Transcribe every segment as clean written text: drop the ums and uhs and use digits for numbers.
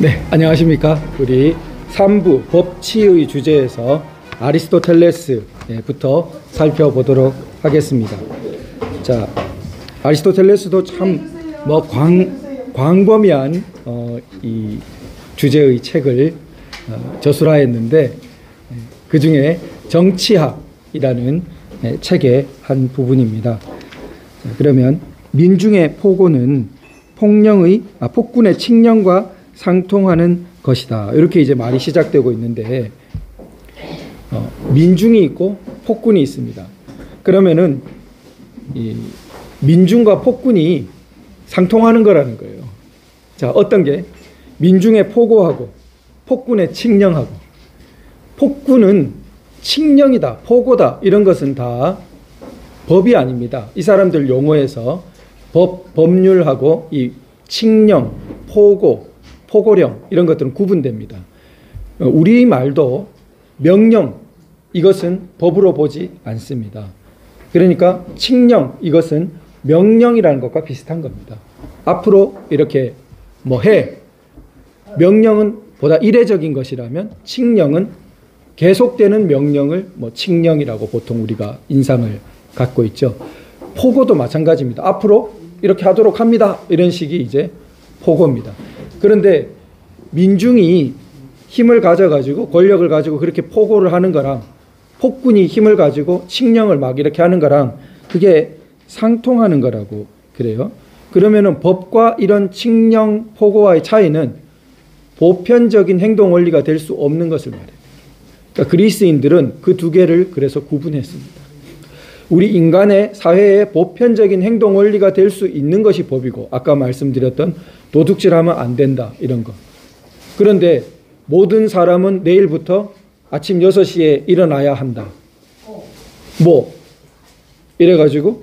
네, 안녕하십니까. 우리 3부 법치의 주제에서 아리스토텔레스부터 살펴보도록 하겠습니다. 자, 아리스토텔레스도 참 광범위한 이 주제의 책을 저술하였는데, 그 중에 정치학이라는 책의 한 부분입니다. 자, 그러면 민중의 포고는 폭군의 칙령과 상통하는 것이다. 이렇게 이제 말이 시작되고 있는데, 민중이 있고 폭군이 있습니다. 그러면은 이 민중과 폭군이 상통하는 거라는 거예요. 자, 어떤 게 민중의 포고하고 폭군의 칙령하고, 폭군은 칙령이다, 포고다, 이런 것은 다 법이 아닙니다. 이 사람들 용어에서 법률하고 이 칙령, 포고, 포고령 이런 것들은 구분됩니다. 우리 말도 명령, 이것은 법으로 보지 않습니다. 그러니까 칙령, 이것은 명령이라는 것과 비슷한 겁니다. 앞으로 이렇게 명령은 보다 이례적인 것이라면 칙령은 계속되는 명령을 칙령이라고 보통 우리가 인상을 갖고 있죠. 포고도 마찬가지입니다. 앞으로 이렇게 하도록 합니다, 이런 식이 이제 포고입니다. 그런데 민중이 힘을 가져가지고 권력을 가지고 그렇게 포고를 하는 거랑, 폭군이 힘을 가지고 칙령을 막 이렇게 하는 거랑 그게 상통하는 거라고 그래요. 그러면은 법과 이런 칙령, 포고와의 차이는 보편적인 행동 원리가 될 수 없는 것을 말해요. 그러니까 그리스인들은 그 두 개를 그래서 구분했습니다. 우리 인간의 사회의 보편적인 행동 원리가 될 수 있는 것이 법이고, 아까 말씀드렸던 도둑질하면 안 된다, 이런 거. 그런데 모든 사람은 내일부터 아침 6시에 일어나야 한다. 이래가지고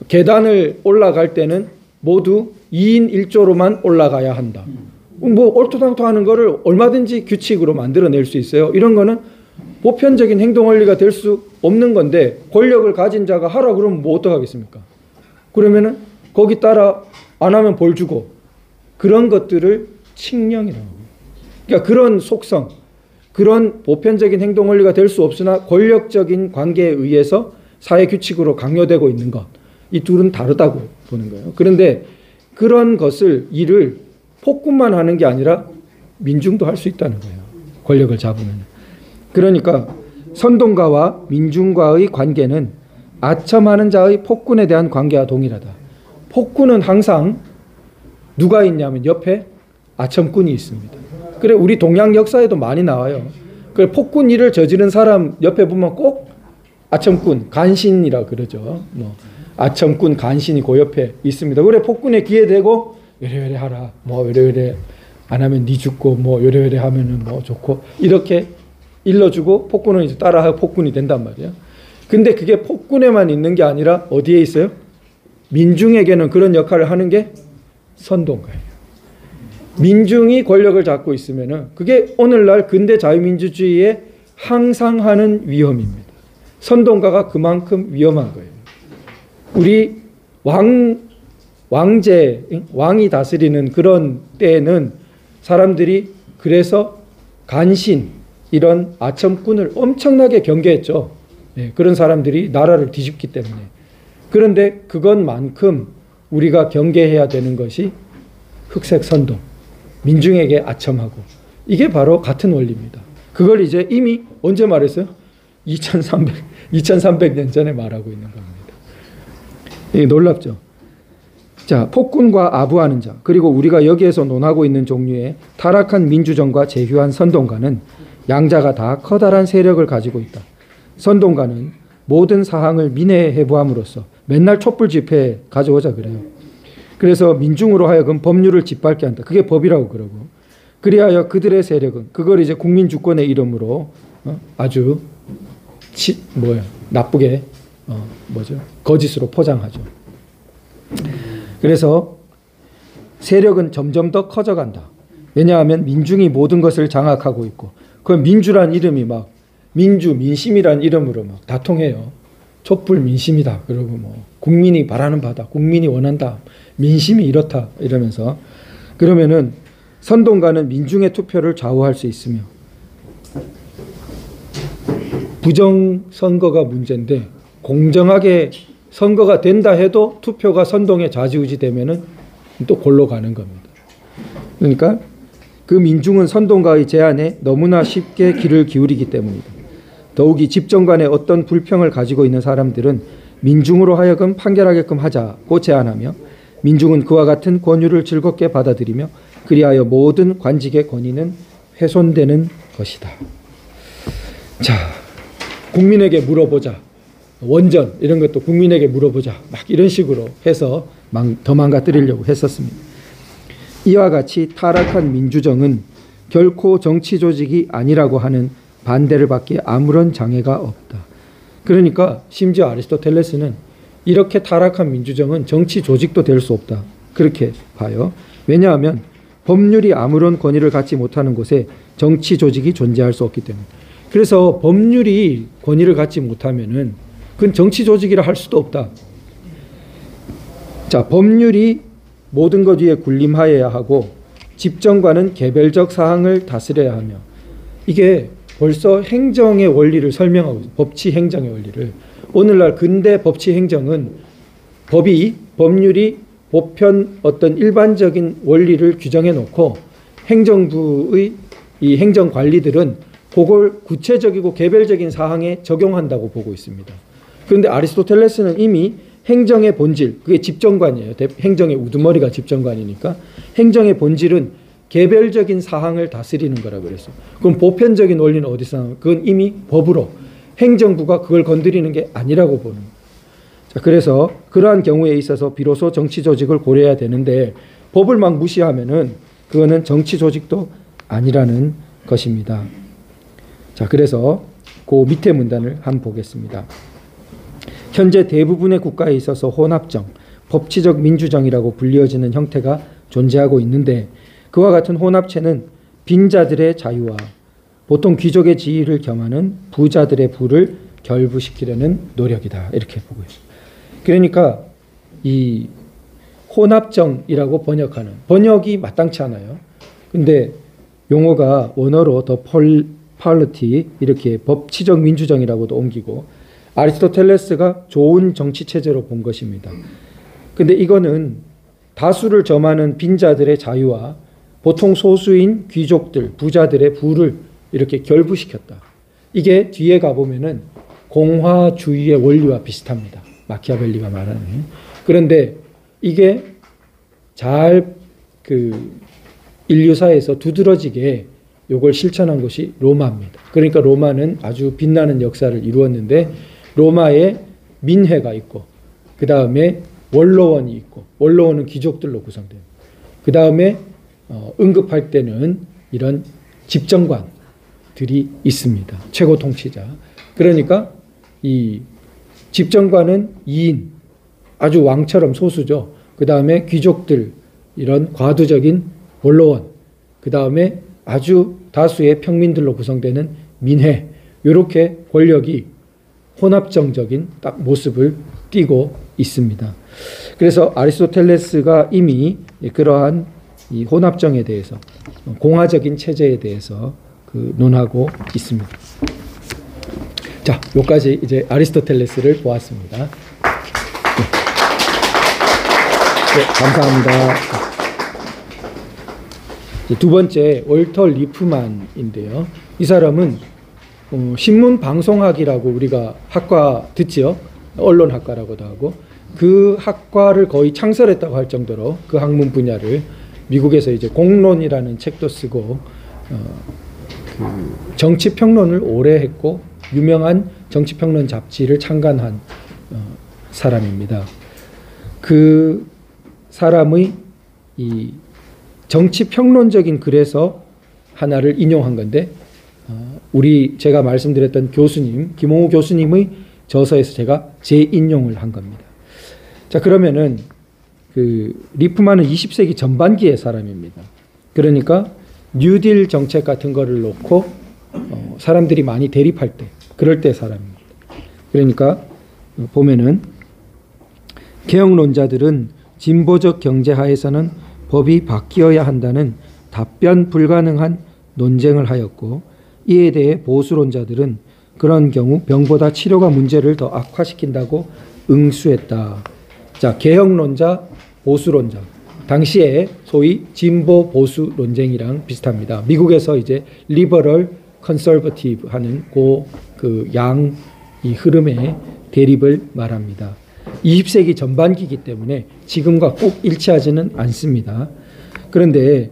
계단을 올라갈 때는 모두 2인 1조로만 올라가야 한다. 얼토당토하는 거를 얼마든지 규칙으로 만들어낼 수 있어요. 이런 거는 보편적인 행동 원리가 될 수 없는 건데, 권력을 가진 자가 하라 그러면 어떡하겠습니까? 그러면은 거기 따라 안 하면 벌 주고, 그런 것들을 칙령이라고 합니다. 그러니까 그런 속성, 그런 보편적인 행동 원리가 될 수 없으나 권력적인 관계에 의해서 사회 규칙으로 강요되고 있는 것, 이 둘은 다르다고 보는 거예요. 그런데 그런 일을 폭군만 하는 게 아니라 민중도 할 수 있다는 거예요. 권력을 잡으면. 그러니까 선동가와 민중과의 관계는 아첨하는 자의 폭군에 대한 관계와 동일하다. 폭군은 항상 누가 있냐면 옆에 아첨꾼이 있습니다. 그래, 우리 동양 역사에도 많이 나와요. 그래, 폭군 일을 저지른 사람 옆에 보면 꼭 아첨꾼, 간신이라 그러죠. 아첨꾼, 간신이 그 옆에 있습니다. 그래, 폭군에 기회 되고 요래 하라, 요래 안 하면 니 죽고, 요래 하면은 좋고, 이렇게 일러주고 폭군은 이제 따라하고 폭군이 된단 말이에요. 근데 그게 폭군에만 있는 게 아니라 어디에 있어요? 민중에게는 그런 역할을 하는 게 선동가예요. 민중이 권력을 잡고 있으면은 그게 오늘날 근대 자유민주주의에 항상 하는 위험입니다. 선동가가 그만큼 위험한 거예요. 우리 왕이 다스리는 그런 때에는 사람들이 그래서 간신, 이런 아첨꾼을 엄청나게 경계했죠. 그런 사람들이 나라를 뒤집기 때문에. 그런데 그것만큼 우리가 경계해야 되는 것이 흑색 선동, 민중에게 아첨하고, 이게 바로 같은 원리입니다. 그걸 이제 이미 언제 말했어요? 2300년 전에 말하고 있는 겁니다. 이게 놀랍죠. 자, 폭군과 아부하는 자, 그리고 우리가 여기에서 논하고 있는 종류의 타락한 민주정과 제휴한 선동가는 양자가 다 커다란 세력을 가지고 있다. 선동가는 모든 사항을 민회해부함으로써 맨날 촛불 집회에 가져오자 그래요. 그래서 민중으로 하여금 법률을 짓밟게 한다. 그게 법이라고 그러고, 그리하여 그들의 세력은 그걸 이제 국민주권의 이름으로 아주 나쁘게 거짓으로 포장하죠. 그래서 세력은 점점 더 커져간다. 왜냐하면 민중이 모든 것을 장악하고 있고, 그 민주란 이름이 민심이란 이름으로 다 통해요. 촛불 민심이다. 그리고 국민이 바라는 바다, 국민이 원한다, 민심이 이렇다, 이러면서. 그러면은 선동가는 민중의 투표를 좌우할 수 있으며 부정선거가 문제인데 공정하게 선거가 된다 해도 투표가 선동에 좌지우지 되면은 또 골로 가는 겁니다. 그러니까 그 민중은 선동가의 제안에 너무나 쉽게 귀를 기울이기 때문이다. 더욱이 집정관에 어떤 불평을 가지고 있는 사람들은 민중으로 하여금 판결하게끔 하자고 제안하며 민중은 그와 같은 권유를 즐겁게 받아들이며 그리하여 모든 관직의 권위는 훼손되는 것이다. 자, 국민에게 물어보자. 원전 이런 것도 국민에게 물어보자. 막 이런 식으로 해서 더 망가뜨리려고 했었습니다. 이와 같이 타락한 민주정은 결코 정치 조직이 아니라고 하는 반대를 받기에 아무런 장애가 없다. 그러니까 심지어 아리스토텔레스는 이렇게 타락한 민주정은 정치 조직도 될 수 없다. 그렇게 봐요. 왜냐하면 법률이 아무런 권위를 갖지 못하는 곳에 정치 조직이 존재할 수 없기 때문에. 그래서 법률이 권위를 갖지 못하면은 그건 정치 조직이라 할 수도 없다. 자, 법률이 모든 것 위에 군림하여야 하고 집정관은 개별적 사항을 다스려야 하며 이게 벌써 행정의 원리를 설명하고 있어요. 법치 행정의 원리를. 오늘날 근대 법치 행정은 법률이 보편 어떤 일반적인 원리를 규정해 놓고 행정부의 이 행정 관리들은 그걸 구체적이고 개별적인 사항에 적용한다고 보고 있습니다. 그런데 아리스토텔레스는 이미 행정의 본질, 그게 집정관이에요. 행정의 우두머리가 집정관이니까 행정의 본질은 개별적인 사항을 다스리는 거라고 그랬어요. 그럼 보편적인 원리는 어디서 나와요? 그건 이미 법으로 행정부가 그걸 건드리는 게 아니라고 보는 거예요. 자, 그래서 그러한 경우에 있어서 비로소 정치 조직을 고려해야 되는데 법을 막 무시하면은 그거는 정치 조직도 아니라는 것입니다. 자, 그래서 그 밑에 문단을 한번 보겠습니다. 현재 대부분의 국가에 있어서 혼합정, 법치적 민주정이라고 불리어지는 형태가 존재하고 있는데 그와 같은 혼합체는 빈자들의 자유와 보통 귀족의 지위를 겸하는 부자들의 부를 결부시키려는 노력이다. 이렇게 보고 있습니다. 그러니까 이 혼합정이라고 번역이 마땅치 않아요. 근데 용어가 원어로 더 폴리티 이렇게 법치적 민주정이라고도 옮기고 아리스토텔레스가 좋은 정치 체제로 본 것입니다. 근데 이거는 다수를 점하는 빈자들의 자유와 보통 소수인 귀족들, 부자들의 부를 이렇게 결부시켰다. 이게 뒤에 가보면은 공화주의의 원리와 비슷합니다. 마키아벨리가 말하는. 그런데 이게 잘 인류사에서 두드러지게 이걸 실천한 것이 로마입니다. 그러니까 로마는 아주 빛나는 역사를 이루었는데 로마에 민회가 있고 그 다음에 원로원이 있고 원로원은 귀족들로 구성돼요. 그 다음에 응급할 때는 이런 집정관들이 있습니다. 최고 통치자. 그러니까 이 집정관은 2인, 아주 왕처럼 소수죠. 그 다음에 귀족들, 이런 과두적인 원로원, 그 다음에 아주 다수의 평민들로 구성되는 민회, 이렇게 권력이 혼합정적인 딱 모습을 띠고 있습니다. 그래서 아리스토텔레스가 이미 그러한 이 혼합정에 대해서, 공화적인 체제에 대해서 논하고 있습니다. 자, 여기까지 이제 아리스토텔레스를 보았습니다. 네, 감사합니다. 두 번째, 월터 리프만인데요. 이 사람은 신문방송학이라고 우리가 학과 듣지요. 언론학과라고도 하고 그 학과를 거의 창설했다고 할 정도로 그 학문 분야를 미국에서 이제 공론이라는 책도 쓰고 정치평론을 오래 했고 유명한 정치평론 잡지를 창간한 사람입니다. 그 사람의 이 정치평론적인 글에서 하나를 인용한 건데 제가 말씀드렸던 교수님 김홍우 교수님의 저서에서 제가 재인용을 한 겁니다. 자, 그러면은 리프만은 20세기 전반기의 사람입니다. 그러니까 뉴딜 정책 같은 거를 놓고 사람들이 많이 대립할 때 그럴 때 사람입니다. 그러니까 보면은 개혁론자들은 진보적 경제하에서는 법이 바뀌어야 한다는 답변 불가능한 논쟁을 하였고, 이에 대해 보수론자들은 그런 경우 병보다 치료가 문제를 더 악화시킨다고 응수했다. 자, 개혁론자, 보수론자. 당시에 소위 진보 보수 논쟁이랑 비슷합니다. 미국에서 이제 리버럴 컨서버티브 하는 그 양 이 흐름의 대립을 말합니다. 20세기 전반기이기 때문에 지금과 꼭 일치하지는 않습니다. 그런데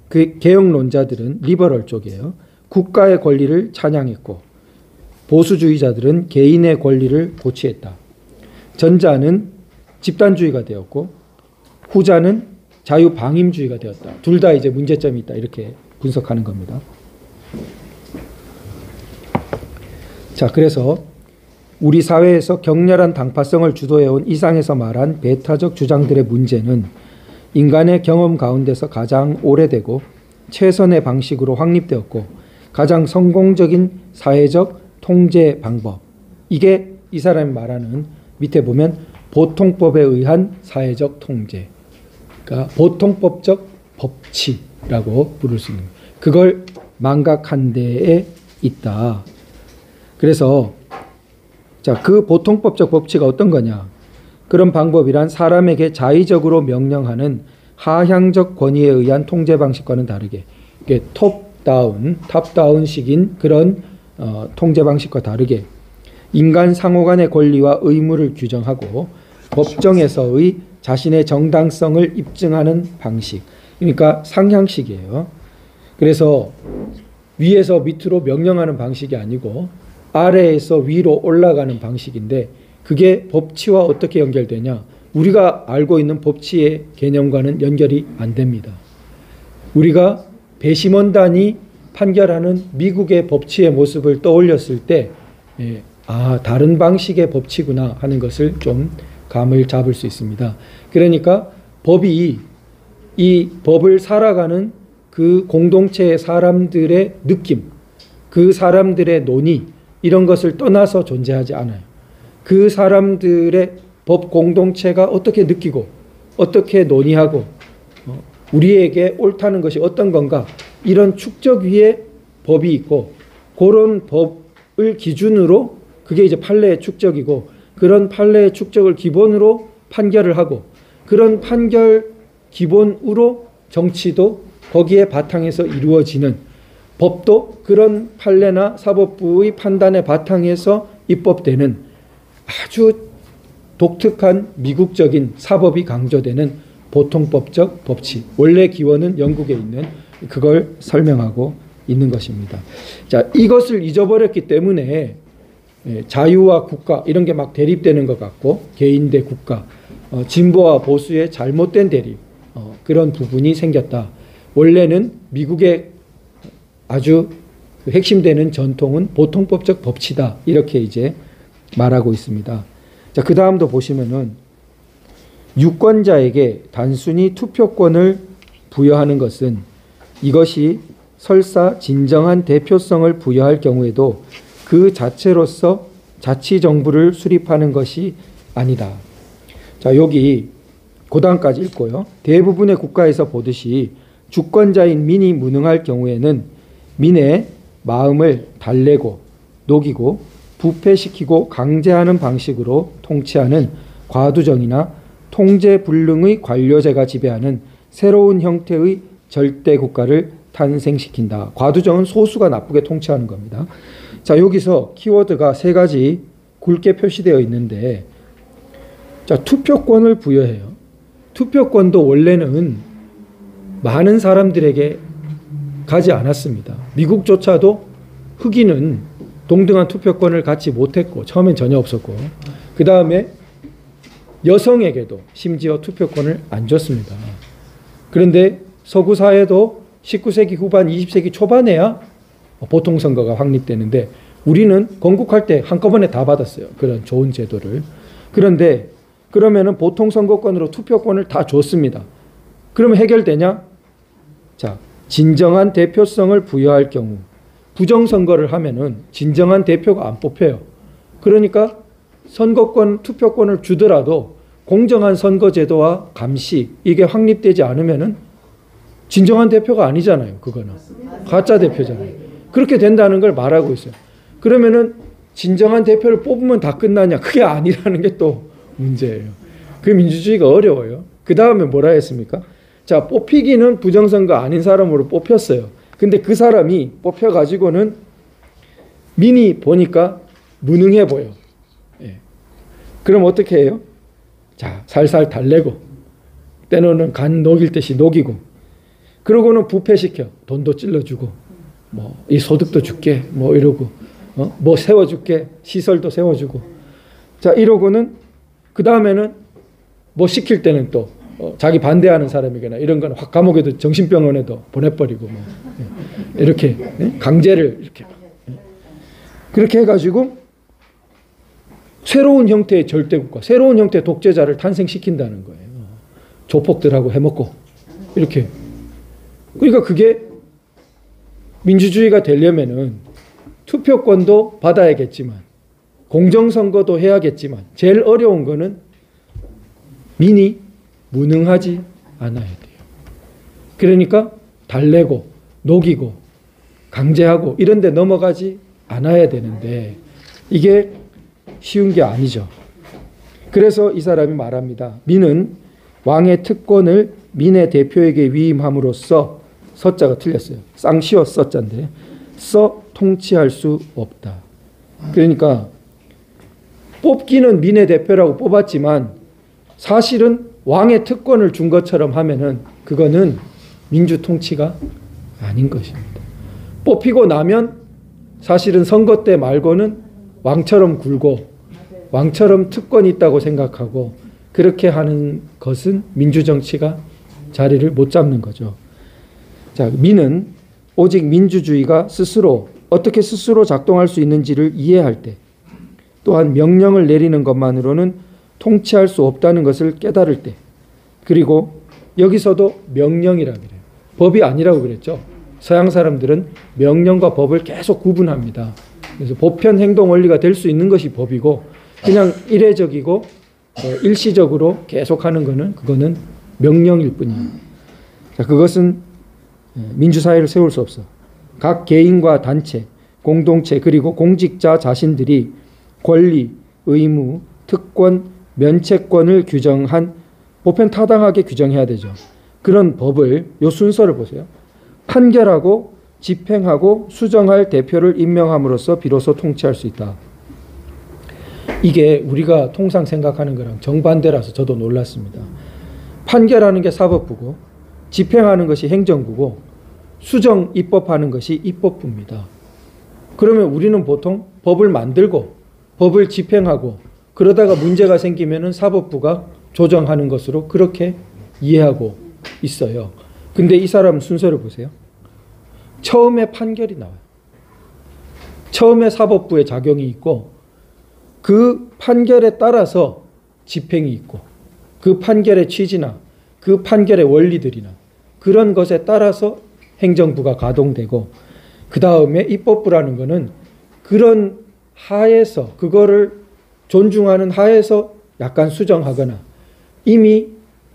그 개혁론자들은 리버럴 쪽이에요. 국가의 권리를 찬양했고, 보수주의자들은 개인의 권리를 고취했다. 전자는 집단주의가 되었고, 후자는 자유방임주의가 되었다. 둘 다 이제 문제점이 있다. 이렇게 분석하는 겁니다. 자, 그래서 우리 사회에서 격렬한 당파성을 주도해온 이상에서 말한 배타적 주장들의 문제는 인간의 경험 가운데서 가장 오래되고 최선의 방식으로 확립되었고 가장 성공적인 사회적 통제 방법. 이게 이 사람이 말하는 밑에 보면 보통법에 의한 사회적 통제. 그러니까 보통법적 법치라고 부를 수 있는 그걸 망각한 데에 있다. 그래서 자, 그 보통법적 법치가 어떤 거냐? 그런 방법이란 사람에게 자의적으로 명령하는 하향적 권위에 의한 통제 방식과는 다르게 이게 탑다운식인 그런 통제 방식과 다르게 인간 상호 간의 권리와 의무를 규정하고 법정에서의 자신의 정당성을 입증하는 방식. 그러니까 상향식이에요. 그래서 위에서 밑으로 명령하는 방식이 아니고 아래에서 위로 올라가는 방식인데 그게 법치와 어떻게 연결되냐? 우리가 알고 있는 법치의 개념과는 연결이 안 됩니다. 우리가 배심원단이 판결하는 미국의 법치의 모습을 떠올렸을 때 다른 방식의 법치구나 하는 것을 좀 감을 잡을 수 있습니다. 그러니까 법이 이 법을 살아가는 그 공동체의 사람들의 느낌, 그 사람들의 논의 이런 것을 떠나서 존재하지 않아요. 그 사람들의 법 공동체가 어떻게 느끼고 어떻게 논의하고 우리에게 옳다는 것이 어떤 건가 이런 축적 위에 법이 있고 그런 법을 기준으로 그게 이제 판례의 축적이고 그런 판례의 축적을 기본으로 판결을 하고 그런 판결 기본으로 정치도 거기에 바탕에서 이루어지는 법도 그런 판례나 사법부의 판단의 바탕에서 입법되는 아주 독특한 미국적인 사법이 강조되는 보통법적 법치. 원래 기원은 영국에 있는 그걸 설명하고 있는 것입니다. 자, 이것을 잊어버렸기 때문에 자유와 국가 이런 게 막 대립되는 것 같고 개인 대 국가, 진보와 보수의 잘못된 대립 그런 부분이 생겼다. 원래는 미국의 아주 핵심되는 전통은 보통법적 법치다. 이렇게 이제 말하고 있습니다. 자, 그 다음도 보시면은 유권자에게 단순히 투표권을 부여하는 것은 이것이 설사 진정한 대표성을 부여할 경우에도 그 자체로서 자치정부를 수립하는 것이 아니다. 자, 여기 고단까지 읽고요. 대부분의 국가에서 보듯이 주권자인 민이 무능할 경우에는 민의 마음을 달래고 녹이고 부패시키고 강제하는 방식으로 통치하는 과두정이나 통제불능의 관료제가 지배하는 새로운 형태의 절대국가를 탄생시킨다. 과두정은 소수가 나쁘게 통치하는 겁니다. 자, 여기서 키워드가 세 가지 굵게 표시되어 있는데 자, 투표권을 부여해요. 투표권도 원래는 많은 사람들에게 가지 않았습니다. 미국조차도 흑인은 동등한 투표권을 갖지 못했고 처음엔 전혀 없었고 그 다음에 여성에게도 심지어 투표권을 안 줬습니다. 그런데 서구 사회도 19세기 후반 20세기 초반에야 보통선거가 확립되는데 우리는 건국할 때 한꺼번에 다 받았어요. 그런 좋은 제도를. 그런데 그러면은 보통선거권으로 투표권을 다 줬습니다. 그러면 해결되냐? 자, 진정한 대표성을 부여할 경우 부정선거를 하면은 진정한 대표가 안 뽑혀요. 그러니까 선거권, 투표권을 주더라도 공정한 선거제도와 감시 이게 확립되지 않으면은 진정한 대표가 아니잖아요. 그거는 가짜 대표잖아요. 그렇게 된다는 걸 말하고 있어요. 그러면은 진정한 대표를 뽑으면 다 끝나냐? 그게 아니라는 게 또 문제예요. 그 민주주의가 어려워요. 그 다음에 뭐라 했습니까? 자, 뽑히기는 부정선거 아닌 사람으로 뽑혔어요. 근데 그 사람이 뽑혀가지고는 민이 보니까 무능해 보여. 예. 그럼 어떻게 해요? 자, 살살 달래고, 때로는 간 녹일 듯이 녹이고, 그러고는 부패시켜. 돈도 찔러주고, 뭐, 이 소득도 줄게, 뭐 이러고, 뭐 세워줄게, 시설도 세워주고. 자, 이러고는, 그 다음에는 뭐 시킬 때는 또, 자기 반대하는 사람이거나 이런 건 확 감옥에도 정신병원에도 보내버리고, 뭐, 이렇게, 강제를 이렇게. 그렇게 해가지고, 새로운 형태의 절대국가, 새로운 형태의 독재자를 탄생시킨다는 거예요. 조폭들하고 해먹고, 이렇게. 그러니까 그게 민주주의가 되려면은 투표권도 받아야겠지만, 공정선거도 해야겠지만, 제일 어려운 거는 민이 무능하지 않아야 돼요. 그러니까 달래고, 녹이고, 강제하고, 이런 데 넘어가지 않아야 되는데, 이게 쉬운 게 아니죠. 그래서 이 사람이 말합니다. 민은 왕의 특권을 민의 대표에게 위임함으로써, 서자가 틀렸어요. 쌍시어 서자인데, 써 통치할 수 없다. 그러니까 뽑기는 민의 대표라고 뽑았지만 사실은 왕의 특권을 준 것처럼 하면은 그거는 민주 통치가 아닌 것입니다. 뽑히고 나면 사실은 선거 때 말고는 왕처럼 굴고 왕처럼 특권이 있다고 생각하고 그렇게 하는 것은 민주정치가 자리를 못 잡는 거죠. 자, 민은 오직 민주주의가 스스로 어떻게 스스로 작동할 수 있는지를 이해할 때, 또한 명령을 내리는 것만으로는 통치할 수 없다는 것을 깨달을 때, 그리고 여기서도 명령이라고 그래요. 법이 아니라고 그랬죠. 서양 사람들은 명령과 법을 계속 구분합니다. 그래서 보편 행동 원리가 될 수 있는 것이 법이고, 그냥 이례적이고 일시적으로 계속하는 것은 그거는 명령일 뿐이에요. 자, 그것은 민주사회를 세울 수 없어. 각 개인과 단체, 공동체 그리고 공직자 자신들이 권리, 의무, 특권, 면책권을 규정한 보편 타당하게 규정해야 되죠. 그런 법을 요 순서를 보세요. 판결하고 집행하고 수정할 대표를 임명함으로써 비로소 통치할 수 있다. 이게 우리가 통상 생각하는 거랑 정반대라서 저도 놀랐습니다. 판결하는 게 사법부고 집행하는 것이 행정부고 수정 입법하는 것이 입법부입니다. 그러면 우리는 보통 법을 만들고 법을 집행하고 그러다가 문제가 생기면은 사법부가 조정하는 것으로 그렇게 이해하고 있어요. 근데 이 사람 순서를 보세요. 처음에 판결이 나와요. 처음에 사법부의 작용이 있고 그 판결에 따라서 집행이 있고 그 판결의 취지나 그 판결의 원리들이나 그런 것에 따라서 행정부가 가동되고 그 다음에 입법부라는 것은 그런 하에서 그거를 존중하는 하에서 약간 수정하거나 이미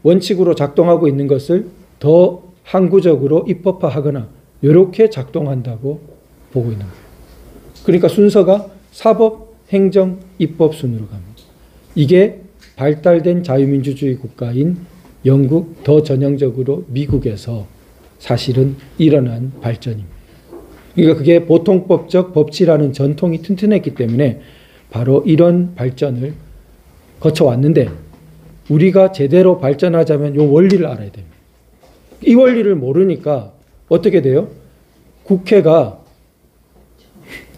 원칙으로 작동하고 있는 것을 더 항구적으로 입법화하거나 이렇게 작동한다고 보고 있는 거예요. 그러니까 순서가 사법, 행정, 입법 순으로 갑니다. 이게 발달된 자유민주주의 국가인 영국, 더 전형적으로 미국에서 사실은 일어난 발전입니다. 그러니까 그게 보통법적 법치라는 전통이 튼튼했기 때문에 바로 이런 발전을 거쳐왔는데 우리가 제대로 발전하자면 이 원리를 알아야 됩니다. 이 원리를 모르니까 어떻게 돼요? 국회가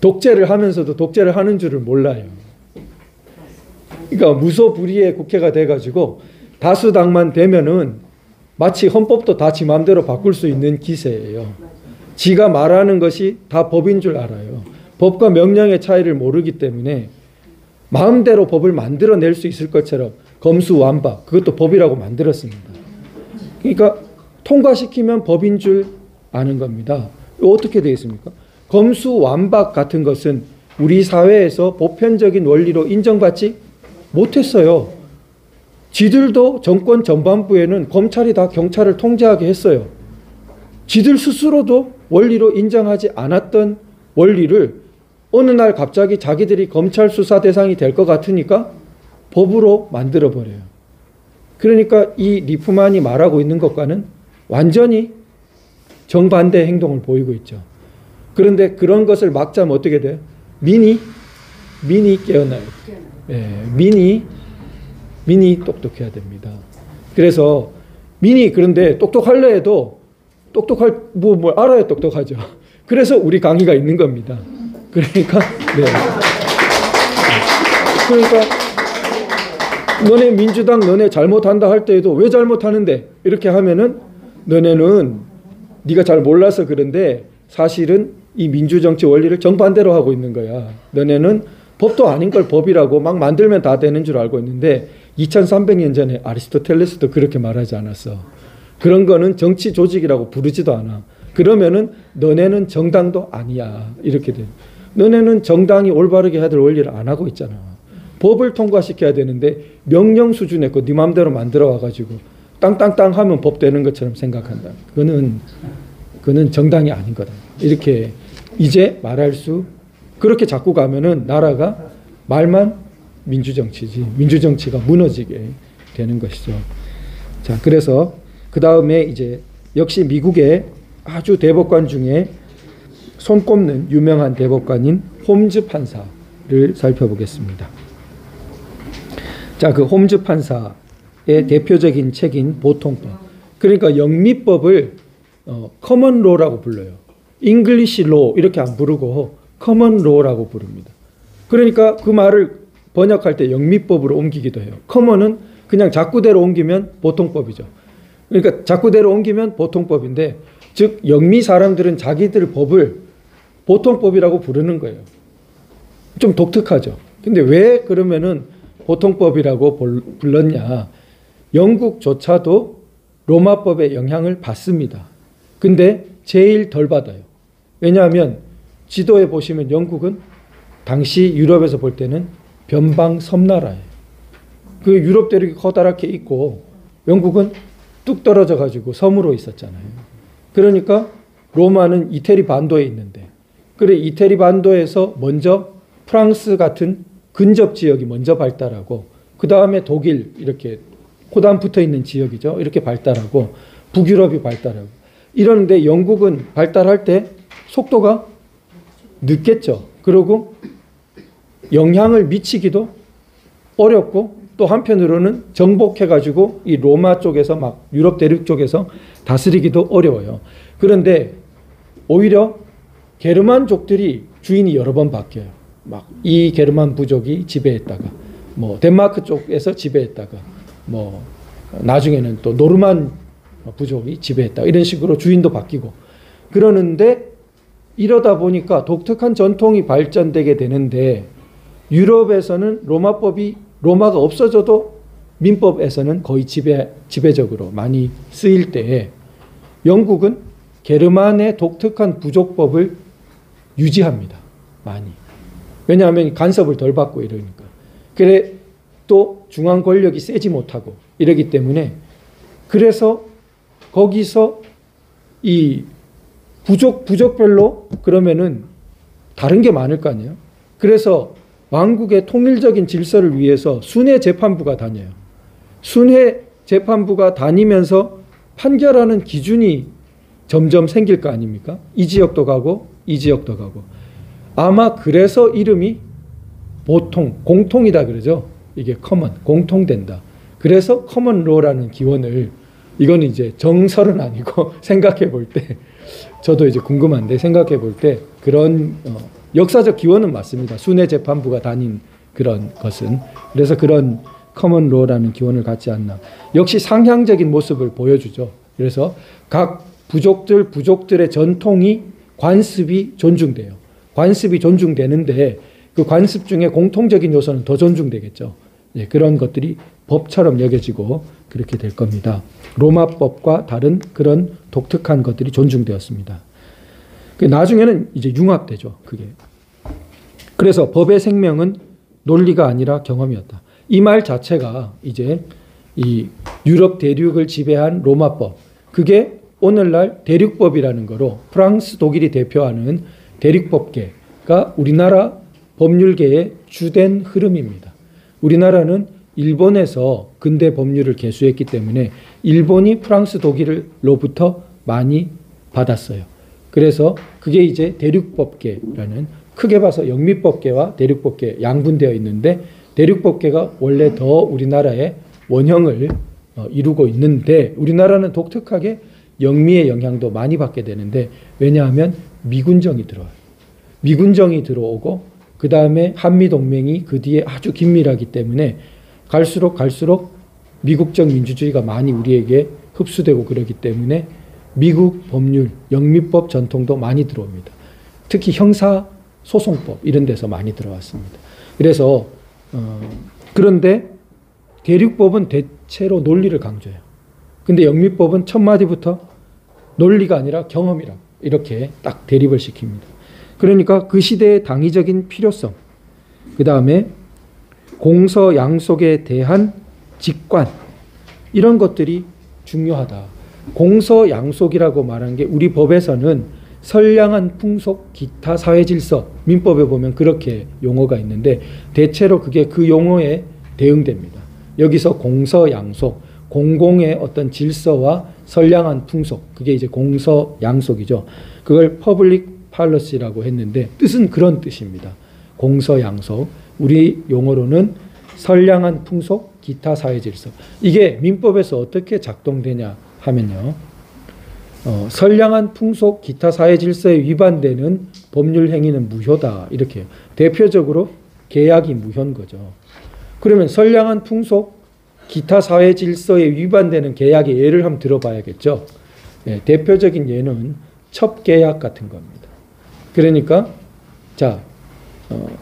독재를 하면서도 독재를 하는 줄을 몰라요. 그러니까 무소불위의 국회가 돼가지고 다수당만 되면은 마치 헌법도 다 지 마음대로 바꿀 수 있는 기세예요. 지가 말하는 것이 다 법인 줄 알아요. 법과 명령의 차이를 모르기 때문에 마음대로 법을 만들어낼 수 있을 것처럼 검수완박, 그것도 법이라고 만들었습니다. 그러니까 통과시키면 법인 줄 아는 겁니다. 어떻게 되어 있습니까? 검수완박 같은 것은 우리 사회에서 보편적인 원리로 인정받지 못했어요. 지들도 정권 전반부에는 검찰이 다 경찰을 통제하게 했어요. 지들 스스로도 원리로 인정하지 않았던 원리를 어느 날 갑자기 자기들이 검찰 수사 대상이 될 것 같으니까 법으로 만들어버려요. 그러니까 이 리프만이 말하고 있는 것과는 완전히 정반대 행동을 보이고 있죠. 그런데 그런 것을 막자면 어떻게 돼요? 민이 깨어나요. 예, 민이 똑똑해야 됩니다. 그래서 민이 그런데 똑똑하려 해도 뭘 알아야 똑똑하죠. 그래서 우리 강의가 있는 겁니다. 그러니까 너네 민주당 너네 잘못한다 할 때에도 왜 잘못하는데 이렇게 하면은 너네는 네가 잘 몰라서 그런데 사실은 이 민주정치 원리를 정반대로 하고 있는 거야. 너네는 법도 아닌 걸 법이라고 막 만들면 다 되는 줄 알고 있는데 2300년 전에 아리스토텔레스도 그렇게 말하지 않았어. 그런 거는 정치 조직이라고 부르지도 않아. 그러면은 너네는 정당도 아니야. 이렇게 돼. 너네는 정당이 올바르게 해야 될 원리를 안 하고 있잖아. 법을 통과시켜야 되는데 명령 수준의 거 네 마음대로 만들어 와가지고 땅땅땅 하면 법 되는 것처럼 생각한다. 그거는 정당이 아닌 거다. 이렇게 이제 말할 수 그렇게 자꾸 가면은 나라가 말만 민주정치지 민주정치가 무너지게 되는 것이죠. 자, 그래서 그 다음에 이제 역시 미국의 아주 대법관 중에 손꼽는 유명한 대법관인 홈즈 판사를 살펴보겠습니다. 자, 그 홈즈 판사의 대표적인 책인 보통법. 그러니까 영미법을 커먼로라고 불러요. 잉글리시 로 이렇게 안 부르고 커먼로라고 부릅니다. 그러니까 그 말을 번역할 때 영미법으로 옮기기도 해요. 커먼은 그냥 작구대로 옮기면 보통법이죠. 그러니까 작구대로 옮기면 보통법인데 즉 영미 사람들은 자기들 법을 보통법이라고 부르는 거예요. 좀 독특하죠. 근데 왜 그러면은 보통법이라고 불렀냐? 영국조차도 로마법의 영향을 받습니다. 근데 제일 덜 받아요. 왜냐하면 지도에 보시면 영국은 당시 유럽에서 볼 때는 변방 섬나라예요. 그 유럽 대륙이 커다랗게 있고 영국은 뚝 떨어져 가지고 섬으로 있었잖아요. 그러니까 로마는 이태리 반도에 있는데 그래 이태리 반도에서 먼저 프랑스 같은 근접 지역이 먼저 발달하고 그 다음에 독일 이렇게 호담 붙어 있는 지역이죠. 이렇게 발달하고 북유럽이 발달하고 이러는데 영국은 발달할 때 속도가 늦겠죠. 그리고 영향을 미치기도 어렵고 또 한편으로는 정복해가지고 이 로마 쪽에서 막 유럽 대륙 쪽에서 다스리기도 어려워요. 그런데 오히려 게르만족들이 주인이 여러 번 바뀌어요. 막 이 게르만 부족이 지배했다가 뭐 덴마크 쪽에서 지배했다가 뭐 나중에는 또 노르만 부족이 지배했다. 이런 식으로 주인도 바뀌고 그러는데 이러다 보니까 독특한 전통이 발전되게 되는데 유럽에서는 로마가 없어져도 민법에서는 거의 지배적으로 많이 쓰일 때에 영국은 게르만의 독특한 부족법을 유지합니다. 많이. 왜냐하면 간섭을 덜 받고 이러니까. 그래 또 중앙 권력이 세지 못하고 이러기 때문에 그래서 거기서 이 부족별로 그러면은 다른 게 많을 거 아니에요. 그래서 왕국의 통일적인 질서를 위해서 순회 재판부가 다녀요. 순회 재판부가 다니면서 판결하는 기준이 점점 생길 거 아닙니까? 이 지역도 가고 이 지역도 가고. 아마 그래서 이름이 보통, 공통이다 그러죠. 이게 커먼, 공통된다. 그래서 커먼로라는 기원을 이거는 이제 정설은 아니고 생각해 볼 때 저도 이제 궁금한데 생각해 볼 때 그런 역사적 기원은 맞습니다. 순회 재판부가 다닌 그런 것은. 그래서 그런 커먼로라는 기원을 갖지 않나. 역시 상향적인 모습을 보여주죠. 그래서 각 부족들의 전통이 관습이 존중돼요. 관습이 존중되는데 그 관습 중에 공통적인 요소는 더 존중되겠죠. 예, 그런 것들이 법처럼 여겨지고 그렇게 될 겁니다. 로마법과 다른 그런 독특한 것들이 존중되었습니다. 나중에는 이제 융합되죠. 그게. 그래서 법의 생명은 논리가 아니라 경험이었다. 이 말 자체가 이제 이 유럽 대륙을 지배한 로마법, 그게 오늘날 대륙법이라는 거로 프랑스, 독일이 대표하는 대륙법계가 우리나라 법률계의 주된 흐름입니다. 우리나라는 일본에서 근대 법률을 개수했기 때문에 일본이 프랑스, 독일로부터 많이 받았어요. 그래서 그게 이제 대륙법계라는, 크게 봐서 영미법계와 대륙법계 양분되어 있는데, 대륙법계가 원래 더 우리나라의 원형을 이루고 있는데, 우리나라는 독특하게 영미의 영향도 많이 받게 되는데, 왜냐하면 미군정이 들어와요. 미군정이 들어오고 그 다음에 한미동맹이 그 뒤에 아주 긴밀하기 때문에 갈수록 미국적 민주주의가 많이 우리에게 흡수되고 그러기 때문에 미국 법률, 영미법 전통도 많이 들어옵니다. 특히 형사소송법 이런 데서 많이 들어왔습니다. 그래서 그런데 대륙법은 대체로 논리를 강조해요. 근데 영미법은 첫 마디부터 논리가 아니라 경험이라 이렇게 딱 대립을 시킵니다. 그러니까 그 시대의 당위적인 필요성, 그 다음에 공서양속에 대한 직관, 이런 것들이 중요하다. 공서양속이라고 말한 게 우리 법에서는 선량한 풍속, 기타 사회질서, 민법에 보면 그렇게 용어가 있는데 대체로 그게 그 용어에 대응됩니다. 여기서 공서양속, 공공의 어떤 질서와 선량한 풍속, 그게 이제 공서양속이죠. 그걸 퍼블릭 팔러시라고 했는데 뜻은 그런 뜻입니다. 공서양속, 우리 용어로는 선량한 풍속, 기타 사회질서. 이게 민법에서 어떻게 작동되냐 하면요, 선량한 풍속, 기타 사회질서에 위반되는 법률 행위는 무효다, 이렇게. 대표적으로 계약이 무효인 거죠. 그러면 선량한 풍속, 기타 사회질서에 위반되는 계약의 예를 한번 들어봐야겠죠. 예, 대표적인 예는 첩계약 같은 겁니다. 그러니까 자,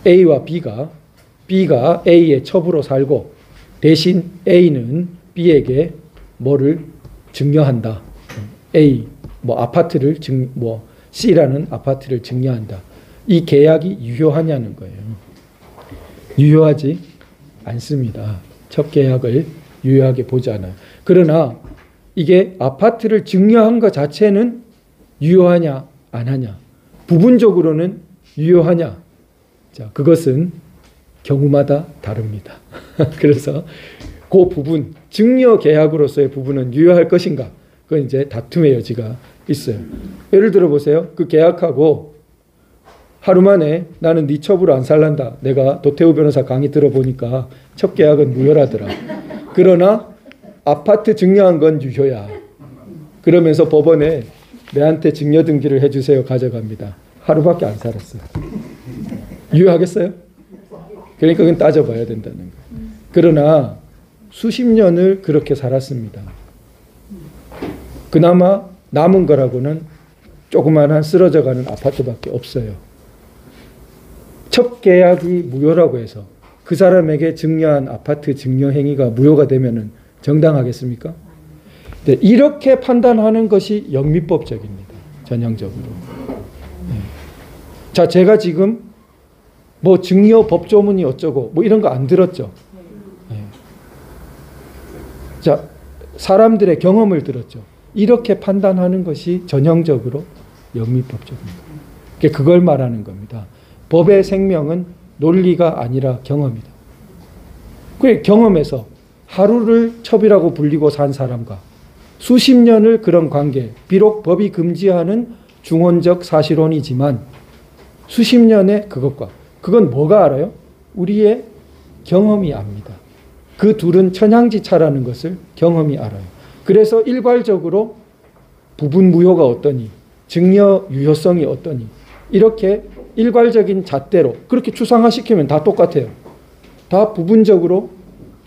A와 B가 A의 첩으로 살고 대신 A는 B에게 뭐를 증여한다. A 아파트를 C라는 아파트를 증여한다. 이 계약이 유효하냐는 거예요. 유효하지 않습니다. 첩계약을 유효하게 보지 않아요. 그러나 이게 아파트를 증여한 것 자체는 유효하냐 안 하냐, 부분적으로는 유효하냐, 자, 그것은 경우마다 다릅니다. 그래서 그 부분, 증여 계약으로서의 부분은 유효할 것인가, 그건 이제 다툼의 여지가 있어요. 예를 들어 보세요. 그 계약하고 하루 만에 나는 네 첩으로 안 살란다, 내가 도태우 변호사 강의 들어보니까 첩 계약은 무효라더라. 그러나 아파트 증여한 건 유효야. 그러면서 법원에 내한테 증여 등기를 해주세요 가져갑니다. 하루밖에 안 살았어요. 유효하겠어요? 그러니까 그건 따져봐야 된다는 거예요. 그러나 수십 년을 그렇게 살았습니다. 그나마 남은 거라고는 조그만한 쓰러져가는 아파트밖에 없어요. 첫 계약이 무효라고 해서 그 사람에게 증여한 아파트 증여 행위가 무효가 되면은 정당하겠습니까? 네, 이렇게 판단하는 것이 영미법적입니다. 전형적으로. 네. 자, 제가 지금 증여 법조문이 어쩌고 이런 거 안 들었죠. 네. 자, 사람들의 경험을 들었죠. 이렇게 판단하는 것이 전형적으로 영미법적입니다. 그걸 말하는 겁니다. 법의 생명은 논리가 아니라 경험이다. 그래, 경험에서 하루를 첩이라고 불리고 산 사람과 수십 년을 그런 관계, 비록 법이 금지하는 중원적 사실혼이지만 수십 년의 그것과, 그건 뭐가 알아요? 우리의 경험이 압니다. 그 둘은 천양지차라는 것을 경험이 알아요. 그래서 일괄적으로 부분 무효가 어떠니, 증여 유효성이 어떠니, 이렇게 일괄적인 잣대로 그렇게 추상화시키면 다 똑같아요. 다 부분적으로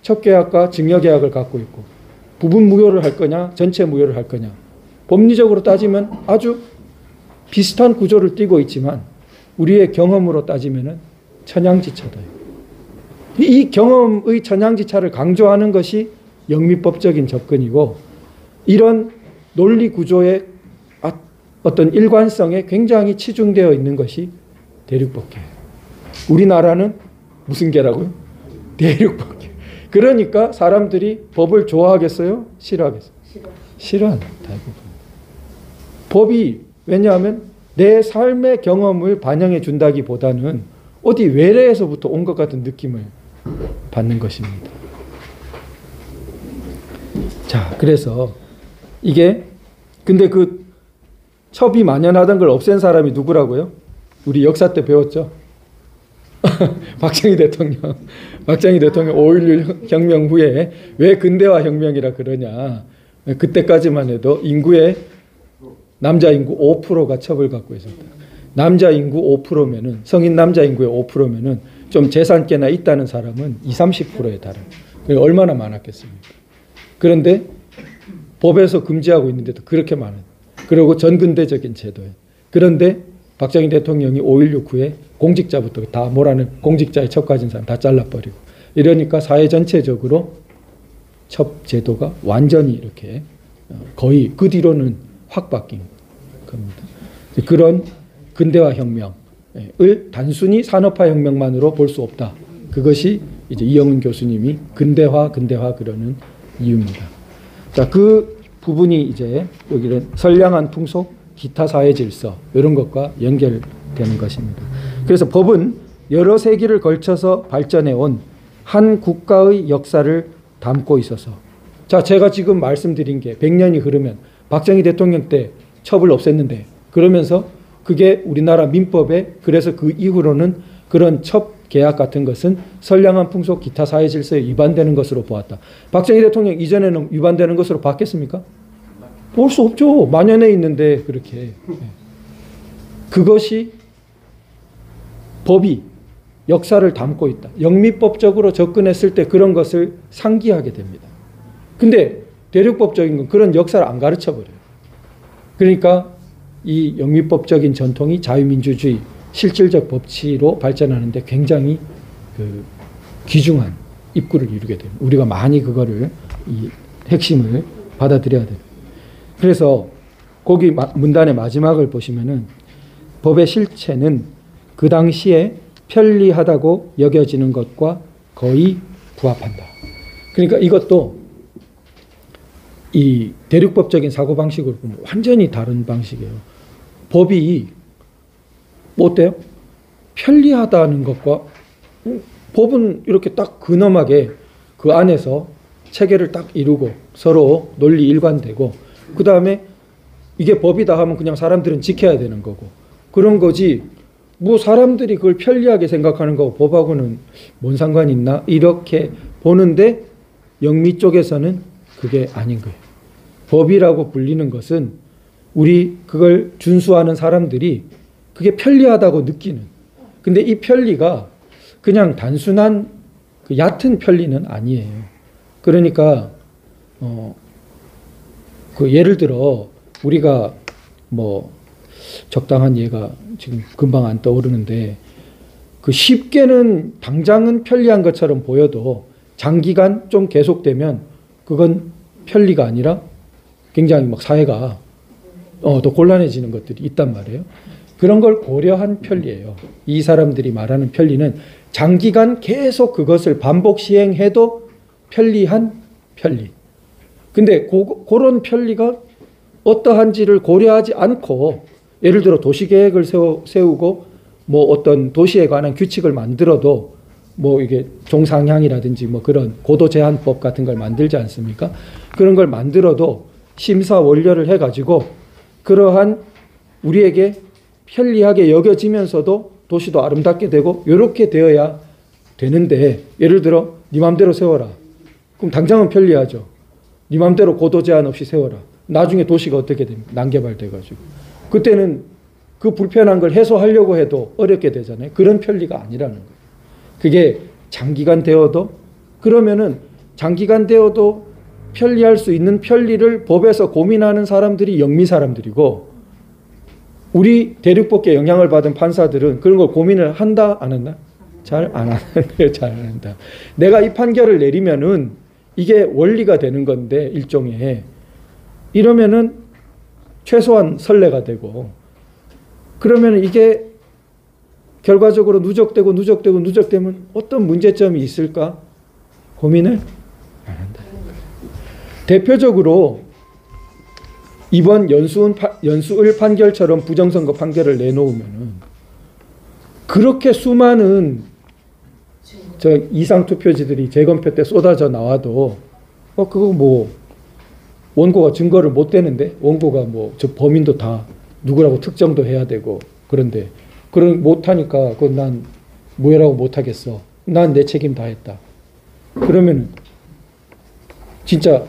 첩계약과 증여계약을 갖고 있고, 부분 무효를 할 거냐 전체 무효를 할 거냐, 법리적으로 따지면 아주 비슷한 구조를 띠고 있지만 우리의 경험으로 따지면 천양지차다. 이 경험의 천양지차를 강조하는 것이 영미법적인 접근이고, 이런 논리 구조의 어떤 일관성에 굉장히 치중되어 있는 것이 대륙법계예요. 우리나라는 무슨 계라고요? 대륙법계. 그러니까 사람들이 법을 좋아하겠어요? 싫어하겠어요? 싫어한다, 대부분. 법이 왜냐하면 내 삶의 경험을 반영해 준다기보다는 어디 외래에서부터 온 것 같은 느낌을 받는 것입니다. 자, 그래서 이게 근데 그 첩이 만연하던 걸 없앤 사람이 누구라고요? 우리 역사 때 배웠죠. 박정희 대통령. 박정희 대통령 5.16 혁명 후에 왜 근대화 혁명이라 그러냐. 그때까지만 해도 인구의 남자 인구 5%가 첩을 갖고 있었다. 남자 인구 5%면은 성인 남자 인구의 5%면은 좀 재산께나 있다는 사람은 20, 30%에 달해요. 얼마나 많았겠습니까? 그런데 법에서 금지하고 있는데도 그렇게 많은. 그리고 전근대적인 제도예요. 그런데 박정희 대통령이 5.16 후에 공직자부터 다 몰아내 공직자의 첩 가진 사람 다 잘라버리고 이러니까 사회 전체적으로 첩 제도가 완전히 이렇게 거의 그 뒤로는 확 바뀐 겁니다. 그런 근대화 혁명을 단순히 산업화 혁명만으로 볼 수 없다. 그것이 이제 이영훈 교수님이 근대화 그러는 이유입니다. 자, 그 부분이 이제 여기는 선량한 풍속, 기타 사회 질서 이런 것과 연결되는 것입니다. 그래서 법은 여러 세기를 걸쳐서 발전해 온 한 국가의 역사를 담고 있어서 자, 제가 지금 말씀드린 게 100년이 흐르면 박정희 대통령 때 첩을 없앴는데 그러면서 그게 우리나라 민법에 그래서 그 이후로는 그런 첩 계약 같은 것은 선량한 풍속 기타 사회 질서에 위반되는 것으로 보았다. 박정희 대통령 이전에는 위반되는 것으로 봤겠습니까? 볼 수 없죠. 만연해 있는데 그렇게. 그것이 법이 역사를 담고 있다. 영미법적으로 접근했을 때 그런 것을 상기하게 됩니다. 근데 대륙법적인 건 그런 역사를 안 가르쳐 버려요. 그러니까 이 영미법적인 전통이 자유민주주의 실질적 법치로 발전하는데 굉장히 그 귀중한 입구를 이루게 됩니다. 우리가 많이 그거를 이 핵심을 받아들여야 됩니다. 그래서 거기 문단의 마지막을 보시면은 법의 실체는 그 당시에 편리하다고 여겨지는 것과 거의 부합한다. 그러니까 이것도 이 대륙법적인 사고방식으로 보면 완전히 다른 방식이에요. 법이 뭐 어때요? 편리하다는 것과 법은 이렇게 딱 근엄하게 그 안에서 체계를 딱 이루고 서로 논리 일관되고 그 다음에 이게 법이다 하면 그냥 사람들은 지켜야 되는 거고 그런 거지 뭐 사람들이 그걸 편리하게 생각하는 거고 법하고는 뭔 상관이 있나 이렇게 보는데 영미 쪽에서는 그게 아닌 거예요. 법이라고 불리는 것은 우리 그걸 준수하는 사람들이 그게 편리하다고 느끼는 근데 이 편리가 그냥 단순한 그 얕은 편리는 아니에요. 그러니까 그 예를 들어 우리가 뭐 적당한 예가 지금 금방 안 떠오르는데 그 쉽게는 당장은 편리한 것처럼 보여도 장기간 좀 계속되면 그건 편리가 아니라 굉장히 막 사회가 더 곤란해지는 것들이 있단 말이에요. 그런 걸 고려한 편리예요. 이 사람들이 말하는 편리는 장기간 계속 그것을 반복 시행해도 편리한 편리. 근데 그런 편리가 어떠한지를 고려하지 않고 예를 들어 도시계획을 세우고 뭐 어떤 도시에 관한 규칙을 만들어도 뭐 이게 종상향이라든지 뭐 그런 고도제한법 같은 걸 만들지 않습니까? 그런 걸 만들어도 심사 원료를 해가지고 그러한 우리에게 편리하게 여겨지면서도 도시도 아름답게 되고 이렇게 되어야 되는데 예를 들어 네 맘대로 세워라. 그럼 당장은 편리하죠. 네 맘대로 고도 제한 없이 세워라. 나중에 도시가 어떻게 됩니까? 난개발돼가지고. 그때는 그 불편한 걸 해소하려고 해도 어렵게 되잖아요. 그런 편리가 아니라는 거예요. 그게 장기간 되어도 그러면은 장기간 되어도 편리할 수 있는 편리를 법에서 고민하는 사람들이 영미 사람들이고 우리 대륙법계 영향을 받은 판사들은 그런 걸 고민을 한다 안 한다? 잘 안 하는데요. 잘 안 한다. 내가 이 판결을 내리면은 이게 원리가 되는 건데 일종의 이러면은 최소한 선례가 되고 그러면 이게 결과적으로 누적되면 어떤 문제점이 있을까 고민을 안 한다. 대표적으로 이번 연수을 판결처럼 부정선거 판결을 내놓으면은 그렇게 수많은 저 이상 투표지들이 재검표 때 쏟아져 나와도 그거 뭐 원고가 증거를 못 대는데 원고가 뭐 저 범인도 다 누구라고 특정도 해야 되고 그런데 그런 못하니까 그건 난 무효라고 못하겠어. 난 내 책임 다 했다. 그러면 진짜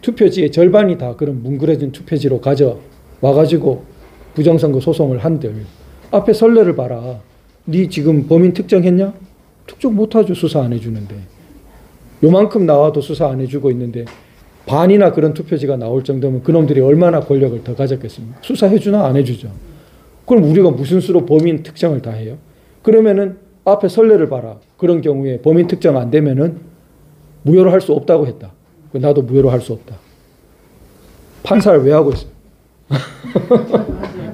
투표지의 절반이 다 그런 뭉그러진 투표지로 가져와가지고 부정선거 소송을 한들 앞에 선례를 봐라. 네 지금 범인 특정했냐? 특정 못하죠. 수사 안 해주는데. 요만큼 나와도 수사 안 해주고 있는데 반이나 그런 투표지가 나올 정도면 그놈들이 얼마나 권력을 더 가졌겠습니까? 수사해주나 안 해주죠. 그럼 우리가 무슨 수로 범인 특정을 다 해요? 그러면은 앞에 선례를 봐라. 그런 경우에 범인 특정 안 되면은 무효로 할 수 없다고 했다. 나도 무효로 할 수 없다. 판사를 왜 하고 있어요?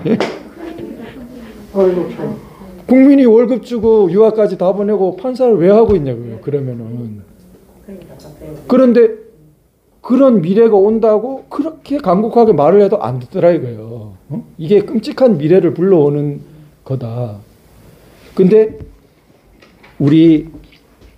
예? 국민이 월급 주고 유학까지 다 보내고 판사를 왜 하고 있냐고요. 그러면은. 그런데 그런 미래가 온다고 그렇게 간곡하게 말을 해도 안 듣더라 이거예요. 이게 끔찍한 미래를 불러오는 거다. 근데 우리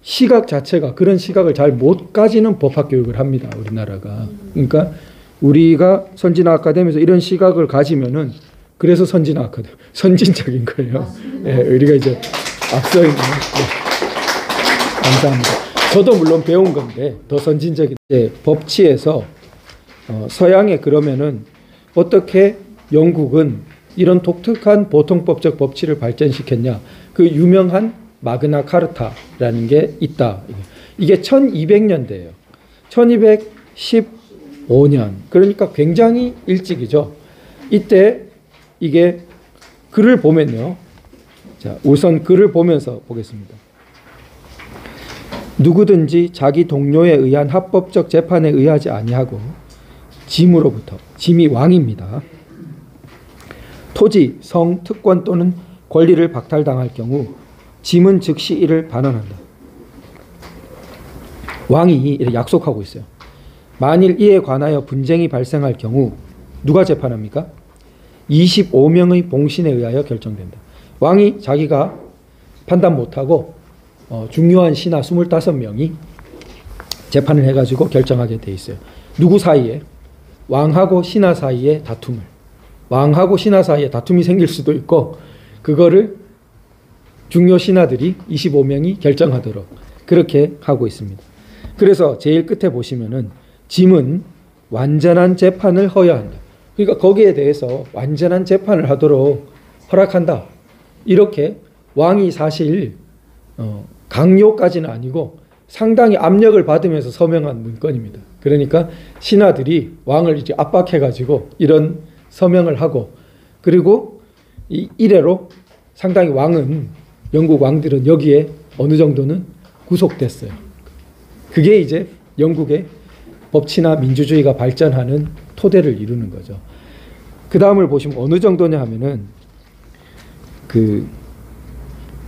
시각 자체가 그런 시각을 잘 못 가지는 법학 교육을 합니다. 우리나라가. 그러니까 우리가 선진화 아카데미에서 이런 시각을 가지면은 그래서 선진화 아카데미 선진적인 거예요. 네, 우리가 이제 앞서 있는. 네. 감사합니다. 저도 물론 배운 건데 더 선진적인 법치에서 서양에 그러면은 어떻게 영국은 이런 독특한 보통법적 법치를 발전시켰냐. 그 유명한 마그나 카르타라는 게 있다. 이게 1200년대예요. 1215년. 그러니까 굉장히 일찍이죠. 이때 이게 글을 보면요. 자, 우선 글을 보면서 보겠습니다. 누구든지 자기 동료에 의한 합법적 재판에 의하지 아니하고 짐으로부터, 짐이 왕입니다. 토지, 성, 특권 또는 권리를 박탈당할 경우 짐은 즉시 이를 반환한다. 왕이 이렇게 약속하고 있어요. 만일 이에 관하여 분쟁이 발생할 경우 누가 재판합니까? 25명의 봉신에 의하여 결정된다. 왕이 자기가 판단 못하고 중요한 신하 25명이 재판을 해가지고 결정하게 돼 있어요. 누구 사이에? 왕하고 신하 사이에 다툼을. 왕하고 신하 사이에 다툼이 생길 수도 있고 그거를 중요 신하들이 25명이 결정하도록 그렇게 하고 있습니다. 그래서 제일 끝에 보시면은 짐은 완전한 재판을 허여한다. 그러니까 거기에 대해서 완전한 재판을 하도록 허락한다. 이렇게 왕이 사실 강요까지는 아니고 상당히 압력을 받으면서 서명한 문건입니다. 그러니까 신하들이 왕을 이제 압박해가지고 이런 서명을 하고 그리고 이 이래로 상당히 영국 왕들은 여기에 어느 정도는 구속됐어요. 그게 이제 영국의 법치나 민주주의가 발전하는 토대를 이루는 거죠. 그 다음을 보시면 어느 정도냐 하면은 그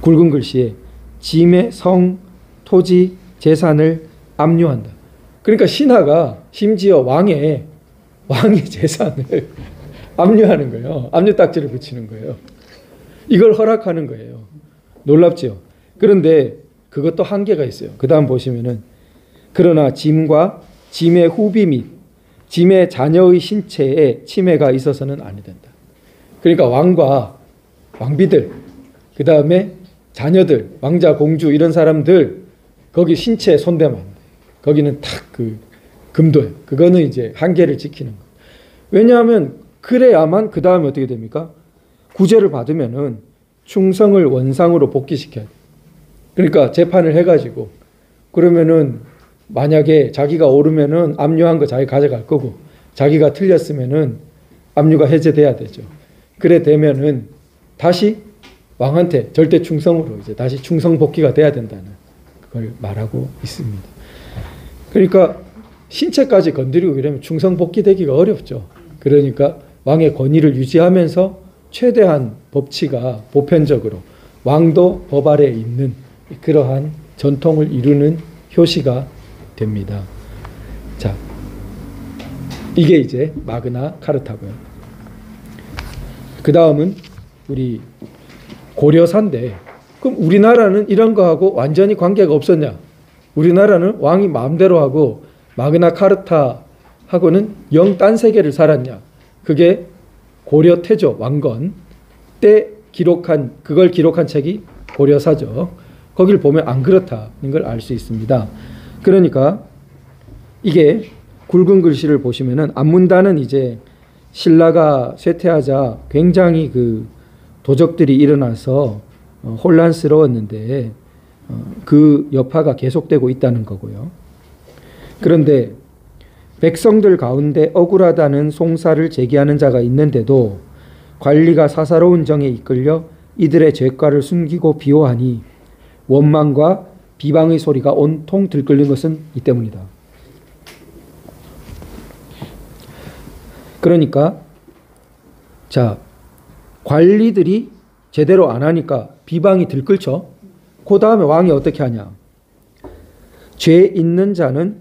굵은 글씨에 짐의 성, 토지, 재산을 압류한다. 그러니까 신하가 심지어 왕의 재산을 압류하는 거예요. 압류 딱지를 붙이는 거예요. 이걸 허락하는 거예요. 놀랍죠? 그런데 그것도 한계가 있어요. 그 다음 보시면은 그러나 짐과 짐의 후비 및 짐의 자녀의 신체에 침해가 있어서는 아니 된다. 그러니까 왕과 왕비들, 그 다음에 자녀들, 왕자, 공주 이런 사람들 거기 신체에 손대면 안 돼. 거기는 탁 그 금도예요. 그거는 이제 한계를 지키는 거예요. 왜냐하면 그래야만 그 다음에 어떻게 됩니까? 구제를 받으면은 충성을 원상으로 복귀시켜야 돼. 그러니까 재판을 해가지고 그러면은 만약에 자기가 옳으면은 압류한 거 자기 가져갈 거고 자기가 틀렸으면은 압류가 해제돼야 되죠. 그래 되면은 다시 왕한테 절대 충성으로 이제 다시 충성 복귀가 돼야 된다는 그걸 말하고 있습니다. 그러니까 신체까지 건드리고 이러면 충성 복귀되기가 어렵죠. 그러니까 왕의 권위를 유지하면서 최대한 법치가 보편적으로 왕도 법 아래에 있는 그러한 전통을 이루는 효시가 됩니다. 자, 이게 이제 마그나 카르타고요. 그 다음은 우리 고려사인데, 그럼 우리나라는 이런 거하고 완전히 관계가 없었냐? 우리나라는 왕이 마음대로 하고 마그나 카르타하고는 영 딴 세계를 살았냐? 그게 고려 태조 왕건 때 그걸 기록한 책이 고려사죠. 거길 보면 안 그렇다는 걸 알 수 있습니다. 그러니까 이게 굵은 글씨를 보시면은 안문단은 이제 신라가 쇠퇴하자 굉장히 그 도적들이 일어나서 혼란스러웠는데 그 여파가 계속되고 있다는 거고요. 그런데 백성들 가운데 억울하다는 송사를 제기하는 자가 있는데도 관리가 사사로운 정에 이끌려 이들의 죄과를 숨기고 비호하니 원망과 비방의 소리가 온통 들끓는 것은 이 때문이다. 그러니까 자, 관리들이 제대로 안 하니까 비방이 들끓죠. 그 다음에 왕이 어떻게 하냐? 죄 있는 자는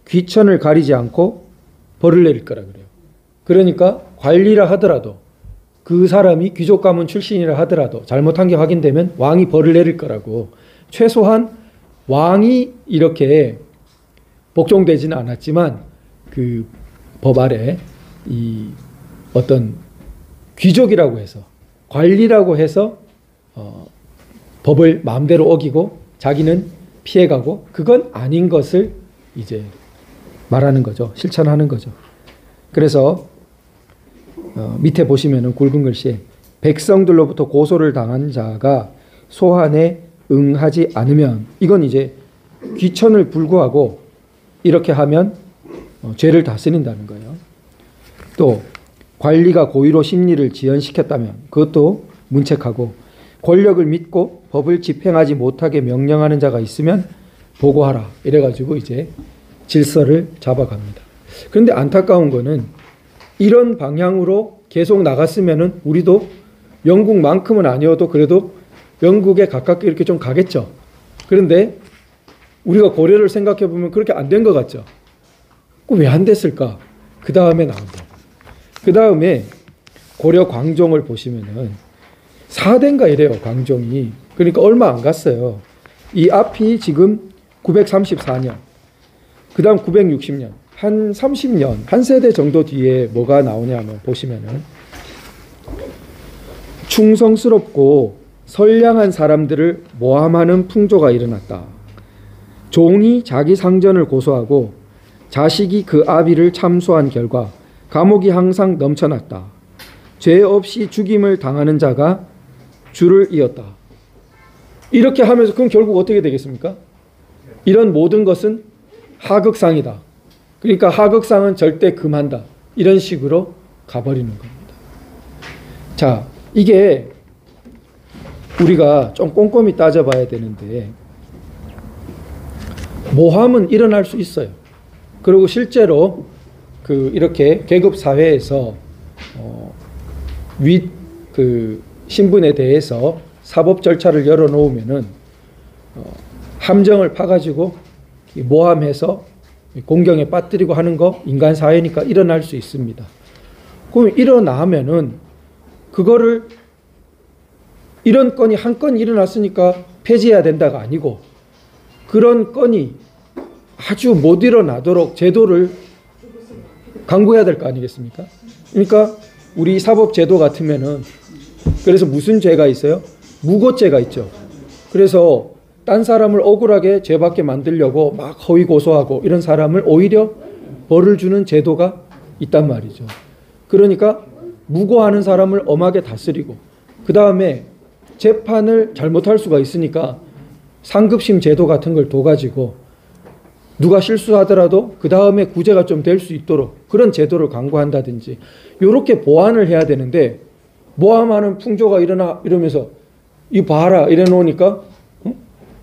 귀천을 가리지 않고 벌을 내릴 거라 그래요. 그러니까 관리라 하더라도 그 사람이 귀족 가문 출신이라 하더라도 잘못한 게 확인되면 왕이 벌을 내릴 거라고. 최소한 왕이 이렇게 복종되지는 않았지만 그 법 아래 이 어떤 귀족이라고 해서 관리라고 해서 법을 마음대로 어기고 자기는 피해가고 그건 아닌 것을 이제 말하는 거죠. 실천하는 거죠. 그래서 밑에 보시면은 굵은 글씨에 백성들로부터 고소를 당한 자가 소환에 응하지 않으면, 이건 이제 귀천을 불구하고 이렇게 하면 죄를 다스린다는 거예요. 또 관리가 고의로 심리를 지연시켰다면 그것도 문책하고, 권력을 믿고 법을 집행하지 못하게 명령하는 자가 있으면 보고하라. 이래가지고 이제 질서를 잡아갑니다. 그런데 안타까운 거는 이런 방향으로 계속 나갔으면은 우리도 영국만큼은 아니어도 그래도 영국에 가깝게 이렇게 좀 가겠죠. 그런데 우리가 고려를 생각해 보면 그렇게 안 된 것 같죠. 왜 안 됐을까? 그 다음에 나온다. 그 다음에 고려 광종을 보시면은 4대인가 이래요, 광종이. 그러니까 얼마 안 갔어요. 이 앞이 지금 934년, 그 다음 960년, 한 30년, 한 세대 정도 뒤에 뭐가 나오냐면 보시면은 충성스럽고 선량한 사람들을 모함하는 풍조가 일어났다. 종이 자기 상전을 고소하고 자식이 그 아비를 참소한 결과 감옥이 항상 넘쳐났다. 죄 없이 죽임을 당하는 자가 줄을 이었다. 이렇게 하면서 그럼 결국 어떻게 되겠습니까? 이런 모든 것은 하극상이다. 그러니까 하극상은 절대 금한다. 이런 식으로 가버리는 겁니다. 자, 이게 우리가 좀 꼼꼼히 따져봐야 되는데 모함은 일어날 수 있어요. 그리고 실제로 이렇게 계급 사회에서 윗 신분에 대해서 사법 절차를 열어놓으면은 함정을 파가지고 모함해서 공경에 빠뜨리고 하는 거 인간 사회니까 일어날 수 있습니다. 그럼 일어나면은 그거를 이런 건이 한 건 일어났으니까 폐지해야 된다가 아니고 그런 건이 아주 못 일어나도록 제도를 강구해야 될 거 아니겠습니까? 그러니까 우리 사법제도 같으면은 그래서 무슨 죄가 있어요? 무고죄가 있죠. 그래서 딴 사람을 억울하게 죄받게 만들려고 막 허위 고소하고 이런 사람을 오히려 벌을 주는 제도가 있단 말이죠. 그러니까 무고하는 사람을 엄하게 다스리고 그 다음에 재판을 잘못할 수가 있으니까 상급심 제도 같은 걸 둬가지고 누가 실수하더라도 그 다음에 구제가 좀 될 수 있도록 그런 제도를 강구한다든지 이렇게 보완을 해야 되는데 모함하는 풍조가 일어나 이러면서 이 봐라 이래 놓으니까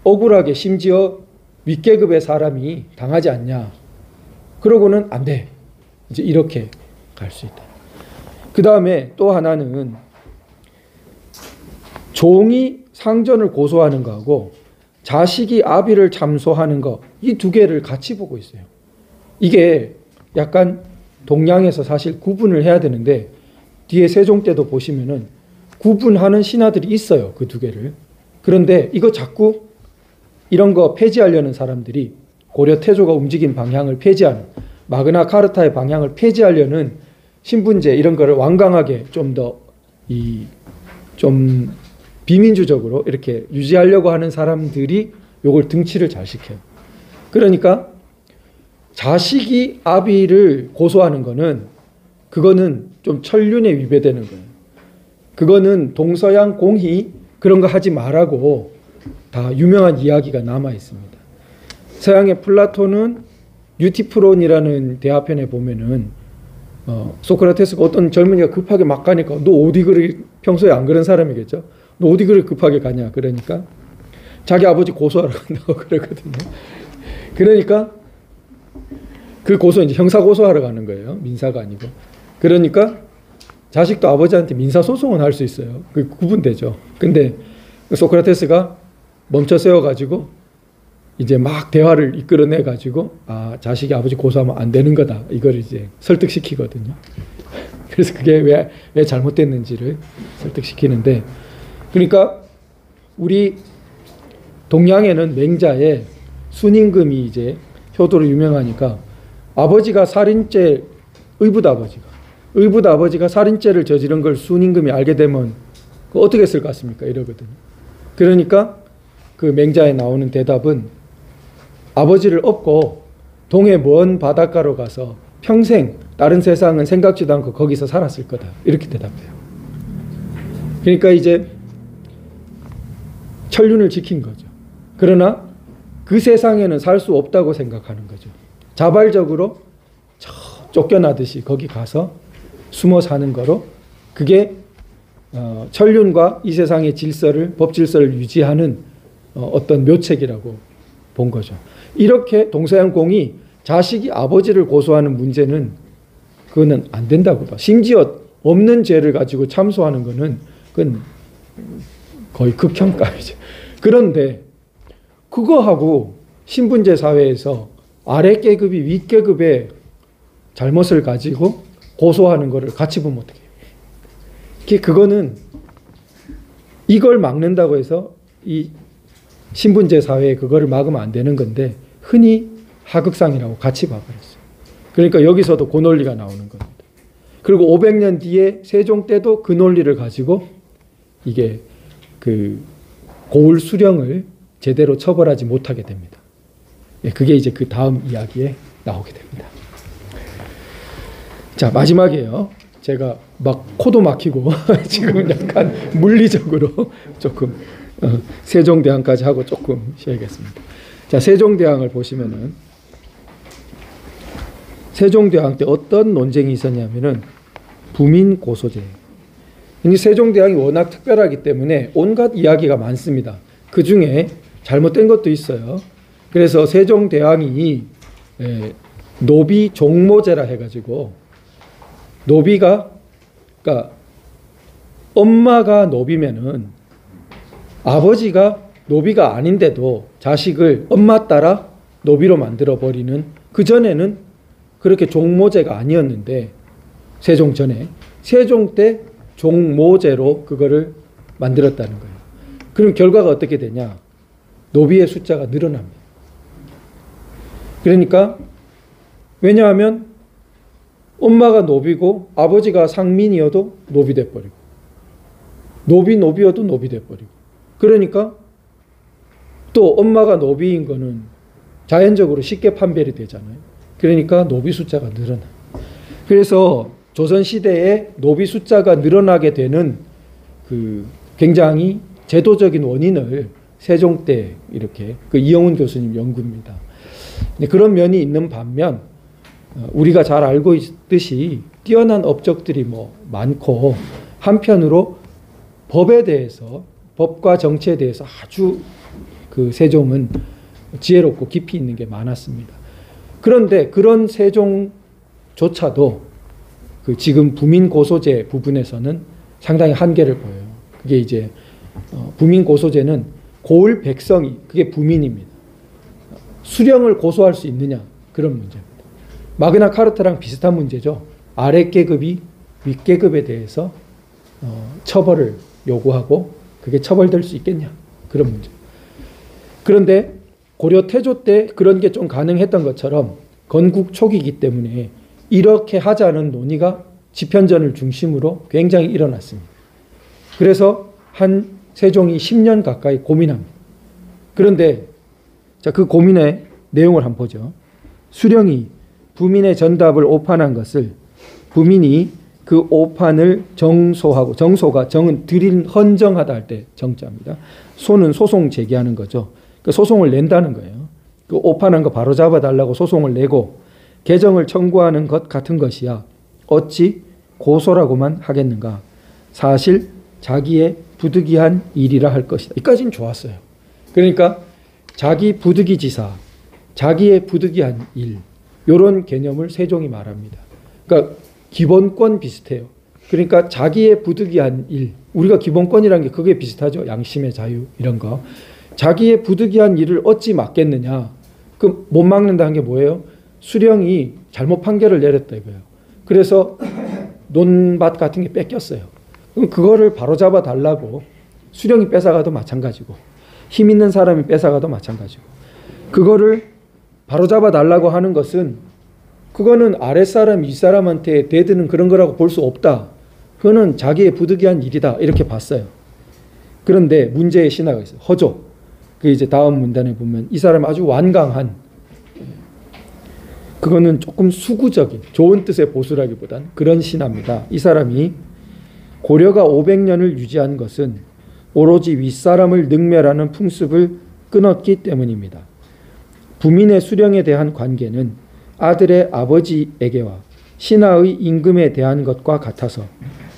억울하게 심지어 윗계급의 사람이 당하지 않냐. 그러고는 안 돼. 이제 이렇게 갈 수 있다. 그 다음에 또 하나는 종이 상전을 고소하는 거하고 자식이 아비를 참소하는 거, 이 두 개를 같이 보고 있어요. 이게 약간 동양에서 사실 구분을 해야 되는데 뒤에 세종 때도 보시면은 구분하는 신하들이 있어요. 그 두 개를. 그런데 이거 자꾸 이런 거 폐지하려는 사람들이 고려 태조가 움직인 방향을 폐지하는 마그나 카르타의 방향을 폐지하려는 신분제 이런 거를 완강하게 좀 더 좀 비민주적으로 이렇게 유지하려고 하는 사람들이 요걸 등치를 잘 시켜요. 그러니까 자식이 아비를 고소하는 거는 그거는 좀 천륜에 위배되는 거예요. 그거는 동서양 공히 그런 거 하지 말라고 다 유명한 이야기가 남아 있습니다. 서양의 플라톤은 유티프론이라는 대화편에 보면은 소크라테스가 어떤 젊은이가 급하게 막 가니까 너 어디 그리 평소에 안 그런 사람이겠죠. 너 어디 그리 급하게 가냐 그러니까 자기 아버지 고소하러 간다고 그러거든요. 그러니까 그 고소 이제 형사 고소하러 가는 거예요. 민사가 아니고. 그러니까 자식도 아버지한테 민사 소송은 할 수 있어요. 그 구분되죠. 근데 소크라테스가 멈춰 세워 가지고 이제 막 대화를 이끌어내 가지고 아, 자식이 아버지 고소하면 안 되는 거다. 이걸 이제 설득시키거든요. 그래서 그게 왜 잘못됐는지를 설득시키는데 그러니까 우리 동양에는 맹자에 순임금이 이제 효도로 유명하니까 아버지가 살인죄 의붓 아버지가 살인죄를 저지른 걸 순임금이 알게 되면 어떻게 했을 것 같습니까? 이러거든요. 그러니까 그 맹자에 나오는 대답은 아버지를 업고 동해 먼 바닷가로 가서 평생 다른 세상은 생각지도 않고 거기서 살았을 거다. 이렇게 대답해요. 그러니까 이제 천륜을 지킨 거죠. 그러나 그 세상에는 살 수 없다고 생각하는 거죠. 자발적으로 쫓겨나듯이 거기 가서 숨어 사는 거로 그게 천륜과 이 세상의 질서를 법 질서를 유지하는 어떤 묘책이라고 본 거죠. 이렇게 동서양 공이 자식이 아버지를 고소하는 문제는 그거는 안 된다고 봐. 심지어 없는 죄를 가지고 참소하는 거는 그건 거의 극형감이죠. 그런데 그거하고 신분제 사회에서 아래 계급이 윗 계급의 잘못을 가지고 고소하는 거를 같이 보면 어떡해요? 그거는 이걸 막는다고 해서 이 신분제 사회에 그거를 막으면 안 되는 건데 흔히 하극상이라고 같이 봐버렸어요. 그러니까 여기서도 그 논리가 나오는 겁니다. 그리고 500년 뒤에 세종 때도 그 논리를 가지고 이게 그 고을 수령을 제대로 처벌하지 못하게 됩니다. 그게 이제 그 다음 이야기에 나오게 됩니다. 자, 마지막이에요. 제가 막 코도 막히고 지금 약간 물리적으로 조금 세종대왕까지 하고 조금 쉬어야겠습니다. 자, 세종대왕을 보시면은 세종대왕 때 어떤 논쟁이 있었냐면은 부민고소제. 세종대왕이 워낙 특별하기 때문에 온갖 이야기가 많습니다. 그 중에 잘못된 것도 있어요. 그래서 세종대왕이 노비 종모제라 해가지고 노비가 그러니까 엄마가 노비면은 아버지가 노비가 아닌데도 자식을 엄마 따라 노비로 만들어 버리는 그 전에는 그렇게 종모제가 아니었는데 세종 전에 세종 때 종모제로 그거를 만들었다는 거예요. 그럼 결과가 어떻게 되냐? 노비의 숫자가 늘어납니다. 그러니까 왜냐하면 엄마가 노비고 아버지가 상민이어도 노비 돼버리고 노비여도 노비 돼버리고 그러니까 또 엄마가 노비인 거는 자연적으로 쉽게 판별이 되잖아요. 그러니까 노비 숫자가 늘어나. 그래서 조선시대에 노비 숫자가 늘어나게 되는 그 굉장히 제도적인 원인을 세종 때 이렇게 그 이영훈 교수님 연구입니다. 그런 면이 있는 반면 우리가 잘 알고 있듯이 뛰어난 업적들이 뭐 많고 한편으로 법에 대해서 법과 정치에 대해서 아주 그 세종은 지혜롭고 깊이 있는 게 많았습니다. 그런데 그런 세종조차도 그 지금 부민고소제 부분에서는 상당히 한계를 보여요. 그게 이제 부민고소제는 고을 백성이 그게 부민입니다. 수령을 고소할 수 있느냐 그런 문제입니다. 마그나 카르타랑 비슷한 문제죠. 아래 계급이 윗 계급에 대해서 처벌을 요구하고 그게 처벌될 수 있겠냐, 그런 문제. 그런데 고려 태조 때 그런 게 좀 가능했던 것처럼 건국 초기이기 때문에 이렇게 하자는 논의가 집현전을 중심으로 굉장히 일어났습니다. 그래서 한 세종이 10년 가까이 고민합니다. 그런데 자, 그 고민의 내용을 한번 보죠. 수령이 부민의 전답을 오판한 것을 부민이 그 오판을 정소하고, 정소가 정은 드린 헌정하다 할 때 정자입니다. 소는 소송 제기하는 거죠. 그 소송을 낸다는 거예요. 그 오판한 거 바로 잡아달라고 소송을 내고 개정을 청구하는 것 같은 것이야 어찌 고소라고만 하겠는가. 사실 자기의 부득이한 일이라 할 것이다. 이까지는 좋았어요. 그러니까 자기 부득이지사, 자기의 부득이한 일, 이런 개념을 세종이 말합니다. 그러니까 기본권 비슷해요. 그러니까 자기의 부득이한 일, 우리가 기본권이라는 게 그게 비슷하죠. 양심의 자유 이런 거. 자기의 부득이한 일을 어찌 막겠느냐. 그 못 막는다는 게 뭐예요? 수령이 잘못 판결을 내렸다 이거예요. 그래서 논밭 같은 게 뺏겼어요. 그럼 그거를 바로잡아 달라고 수령이 뺏어가도 마찬가지고 힘 있는 사람이 뺏어가도 마찬가지고 그거를 바로잡아 달라고 하는 것은 그거는 아랫사람 윗사람한테 대드는 그런 거라고 볼 수 없다. 그거는 자기의 부득이한 일이다. 이렇게 봤어요. 그런데 문제의 신하가 있어요. 허조. 그 이제 다음 문단에 보면 이 사람 아주 완강한, 그거는 조금 수구적인, 좋은 뜻의 보수라기보단 그런 신하입니다. 이 사람이 고려가 500년을 유지한 것은 오로지 윗사람을 능멸하는 풍습을 끊었기 때문입니다. 부민의 수령에 대한 관계는 아들의 아버지에게와 신하의 임금에 대한 것과 같아서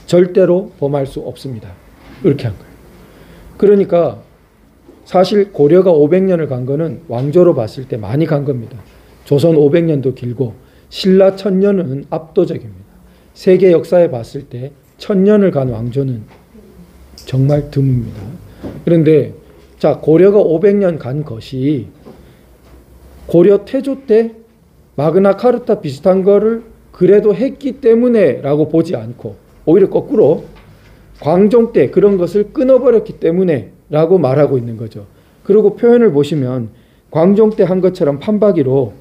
절대로 범할 수 없습니다. 이렇게 한 거예요. 그러니까 사실 고려가 500년을 간 거는 왕조로 봤을 때 많이 간 겁니다. 조선 500년도 길고 신라 1000년은 압도적입니다. 세계 역사에 봤을 때 1000년을 간 왕조는 정말 드뭅니다. 그런데 자, 고려가 500년 간 것이 고려 태조 때 마그나 카르타 비슷한 거를 그래도 했기 때문에 라고 보지 않고 오히려 거꾸로 광종 때 그런 것을 끊어버렸기 때문에 라고 말하고 있는 거죠. 그리고 표현을 보시면 광종 때 한 것처럼 판박이로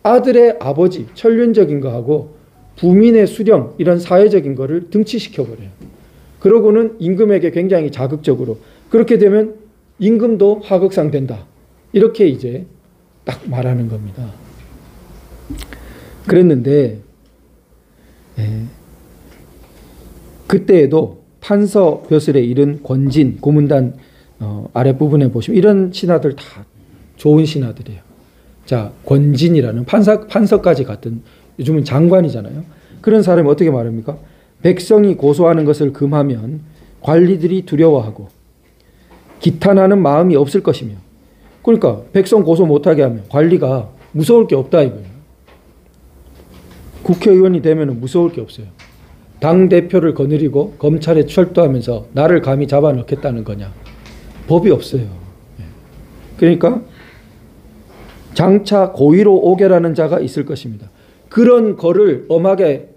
아들의 아버지, 천륜적인 거하고 부민의 수령, 이런 사회적인 거를 등치시켜버려요. 그러고는 임금에게 굉장히 자극적으로, 그렇게 되면 임금도 하극상 된다. 이렇게 이제 딱 말하는 겁니다. 그랬는데 그때에도 판서 벼슬에 이른 권진, 고문단 아랫부분에 보시면 이런 신하들 다 좋은 신하들이에요. 자, 권진이라는 판서까지 같은, 요즘은 장관이잖아요. 그런 사람이 어떻게 말합니까? 백성이 고소하는 것을 금하면 관리들이 두려워하고 기탄하는 마음이 없을 것이며, 그러니까 백성 고소 못하게 하면 관리가 무서울 게 없다 이거예요. 국회의원이 되면 무서울 게 없어요. 당대표를 거느리고 검찰에 출두하면서 나를 감히 잡아넣겠다는 거냐. 법이 없어요. 그러니까 장차 고의로 오게라는 자가 있을 것입니다. 그런 거를 엄하게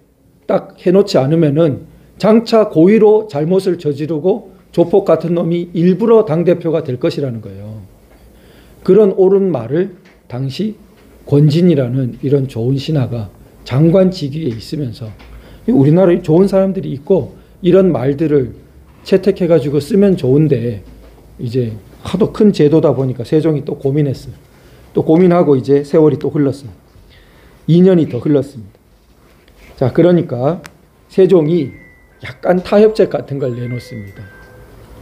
딱 해놓지 않으면은 장차 고의로 잘못을 저지르고 조폭 같은 놈이 일부러 당대표가 될 것이라는 거예요. 그런 옳은 말을 당시 권진이라는 이런 좋은 신하가 장관 직위에 있으면서, 우리나라에 좋은 사람들이 있고 이런 말들을 채택해가지고 쓰면 좋은데 이제 하도 큰 제도다 보니까 세종이 또 고민했어요. 또 고민하고 이제 세월이 또 흘렀어요. 2년이 더 흘렀습니다. 자, 그러니까 세종이 약간 타협책 같은 걸 내놓습니다.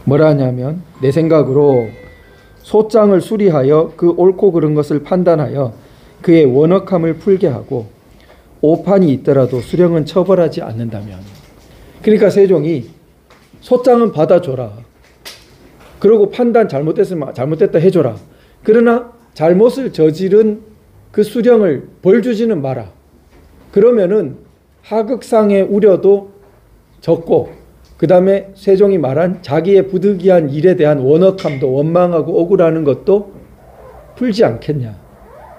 뭐라 하냐면, 내 생각으로 소장을 수리하여 그 옳고 그른 것을 판단하여 그의 원역함을 풀게 하고 오판이 있더라도 수령은 처벌하지 않는다면, 그러니까 세종이 소장은 받아줘라. 그리고 판단 잘못됐으면 잘못됐다 해줘라. 그러나 잘못을 저지른 그 수령을 벌 주지는 마라. 그러면은 하극상의 우려도 적고, 그 다음에 세종이 말한 자기의 부득이한 일에 대한 원역함도 원망하고 억울하는 것도 풀지 않겠냐.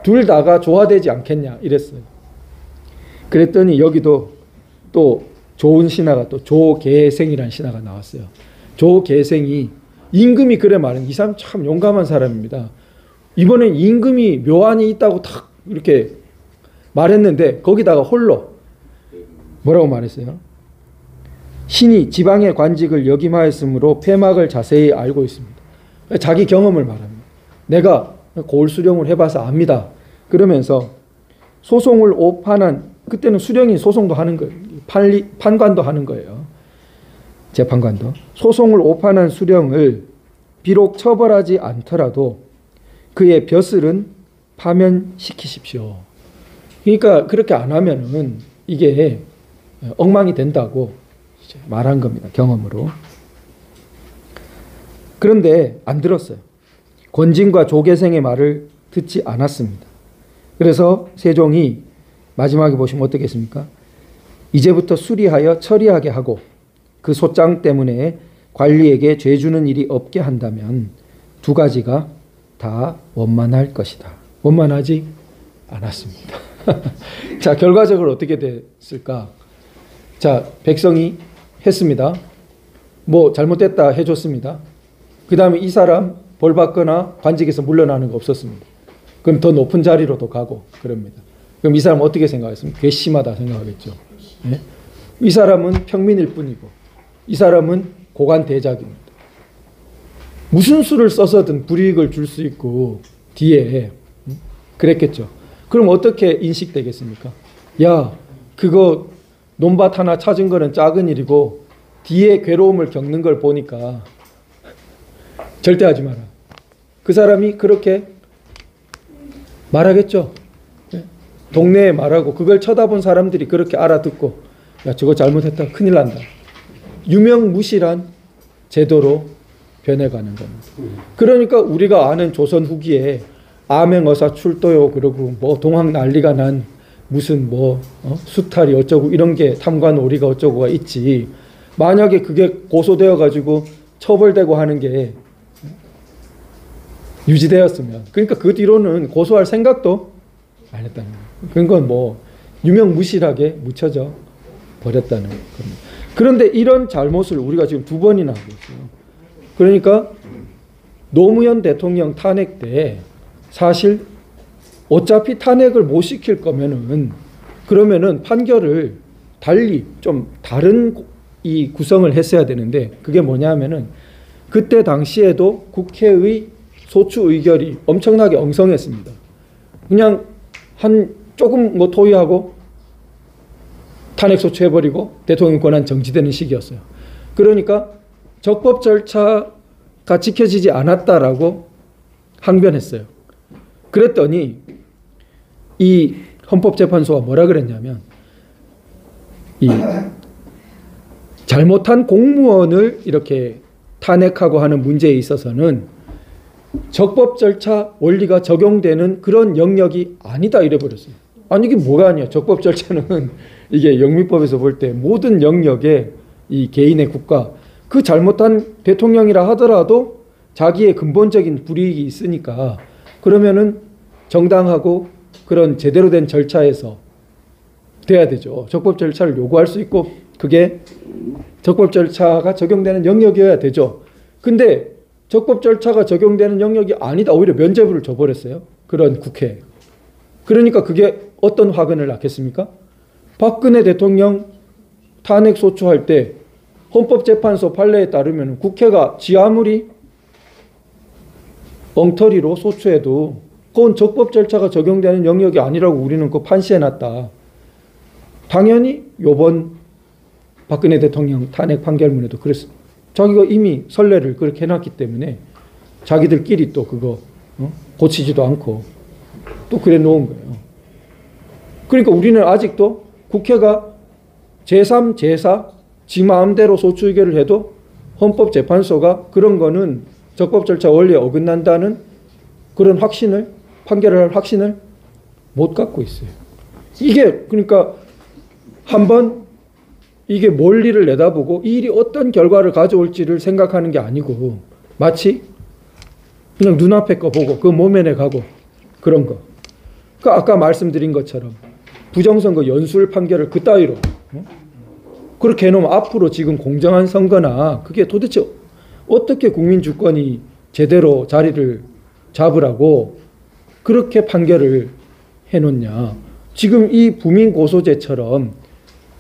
둘 다가 조화되지 않겠냐 이랬어요. 그랬더니 여기도 또 좋은 신하가 또 조계생이라는 신하가 나왔어요. 조계생이 임금이 그래 말은 이 사람 참 용감한 사람입니다. 이번엔 임금이 묘안이 있다고 탁 이렇게 말했는데 거기다가 홀로 뭐라고 말했어요? 신이 지방의 관직을 역임하였으므로 폐막을 자세히 알고 있습니다. 자기 경험을 말합니다. 내가 고을 수령을 해봐서 압니다. 그러면서 소송을 오판한, 그때는 수령이 소송도 하는 거예요. 판관도 하는 거예요. 재판관도. 소송을 오판한 수령을 비록 처벌하지 않더라도 그의 벼슬은 파면시키십시오. 그러니까 그렇게 안 하면은 이게 엉망이 된다고 말한 겁니다. 경험으로. 그런데 안 들었어요. 권진과 조계생의 말을 듣지 않았습니다. 그래서 세종이 마지막에 보시면 어떻겠습니까? 이제부터 수리하여 처리하게 하고 그 소장 때문에 관리에게 죄 주는 일이 없게 한다면 두 가지가 다 원만할 것이다. 원만하지 않았습니다. 자, 결과적으로 어떻게 됐을까? 자, 백성이 했습니다. 뭐 잘못됐다 해줬습니다. 그 다음에 이 사람 벌 받거나 관직에서 물러나는 거 없었습니다. 그럼 더 높은 자리로도 가고 그럽니다. 그럼 이 사람 어떻게 생각했습니까? 괘씸하다 생각하겠죠. 네? 이 사람은 평민일 뿐이고 이 사람은 고관 대작입니다. 무슨 수를 써서든 불이익을 줄 수 있고 뒤에 그랬겠죠. 그럼 어떻게 인식되겠습니까? 야, 그거 논밭 하나 찾은 거는 작은 일이고 뒤에 괴로움을 겪는 걸 보니까 절대 하지 마라. 그 사람이 그렇게 말하겠죠. 동네에 말하고 그걸 쳐다본 사람들이 그렇게 알아듣고 야, 저거 잘못했다 큰일 난다. 유명무실한 제도로 변해가는 겁니다. 그러니까 우리가 아는 조선 후기에 암행어사 출도요 그러고 뭐 동학 난리가 난 무슨 뭐 수탈이 어쩌고 이런 게 탐관오리가 어쩌고가 있지. 만약에 그게 고소되어 가지고 처벌되고 하는 게 유지되었으면, 그러니까 그 뒤로는 고소할 생각도 안 했다는 거예요. 그러니까 뭐 유명무실하게 묻혀져 버렸다는 겁니다. 그런데 이런 잘못을 우리가 지금 두 번이나 하고 있어요. 그러니까 노무현 대통령 탄핵 때 사실 어차피 탄핵을 못 시킬 거면은 그러면은 판결을 달리 좀 다른 이 구성을 했어야 되는데 그게 뭐냐면은 그때 당시에도 국회의 소추 의결이 엄청나게 엉성했습니다. 그냥 한 조금 뭐 토의하고 탄핵 소추해버리고 대통령 권한 정지되는 시기였어요. 그러니까 적법 절차가 지켜지지 않았다라고 항변했어요. 그랬더니 이 헌법재판소가 뭐라 그랬냐면 이 잘못한 공무원을 이렇게 탄핵하고 하는 문제에 있어서는 적법 절차 원리가 적용되는 그런 영역이 아니다 이래버렸어요. 아니 이게 뭐가 아니야. 적법 절차는 이게 영미법에서 볼 때 모든 영역에 이 개인의 국가 그 잘못한 대통령이라 하더라도 자기의 근본적인 불이익이 있으니까 그러면은 정당하고 그런 제대로 된 절차에서 돼야 되죠. 적법 절차를 요구할 수 있고 그게 적법 절차가 적용되는 영역이어야 되죠. 근데 적법 절차가 적용되는 영역이 아니다. 오히려 면죄부를 줘버렸어요. 그런 국회에. 그러니까 그게 어떤 화근을 낳겠습니까? 박근혜 대통령 탄핵 소추할 때 헌법재판소 판례에 따르면 국회가 지 아무리 엉터리로 소추해도 그건 적법 절차가 적용되는 영역이 아니라고 우리는 그 판시해놨다. 당연히 요번 박근혜 대통령 탄핵 판결문에도 그랬습니다. 자기가 이미 선례를 그렇게 해놨기 때문에 자기들끼리 또 그거 고치지도 않고 또 그래 놓은 거예요. 그러니까 우리는 아직도 국회가 제3, 제4 지 마음대로 소추 의결을 해도 헌법재판소가 그런 거는 적법 절차 원리에 어긋난다는 그런 확신을 판결을 할 확신을 못 갖고 있어요. 이게 그러니까 한번 이게 멀리를 내다보고 이 일이 어떤 결과를 가져올지를 생각하는 게 아니고 마치 그냥 눈앞에 거 보고 그 모면에 가고 그런 거. 그 아까 말씀드린 것처럼 부정선거 연수를 판결을 그따위로 그렇게 해놓으면 앞으로 지금 공정한 선거나 그게 도대체 어떻게 국민 주권이 제대로 자리를 잡으라고 그렇게 판결을 해놓냐. 지금 이 부민 고소제처럼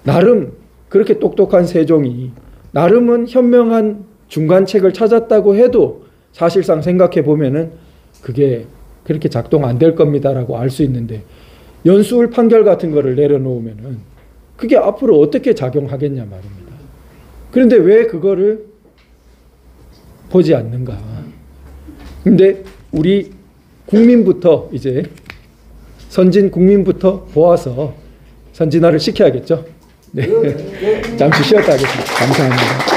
나름 그렇게 똑똑한 세종이 나름은 현명한 중간책을 찾았다고 해도 사실상 생각해 보면은 그게 그렇게 작동 안 될 겁니다라고 알 수 있는데 연수울 판결 같은 거를 내려놓으면은 그게 앞으로 어떻게 작용하겠냐 말입니다. 그런데 왜 그거를 보지 않는가? 근데 우리 국민부터 이제 선진 국민부터 보아서 선진화를 시켜야겠죠. 네. 잠시 쉬었다 하겠습니다. 감사합니다.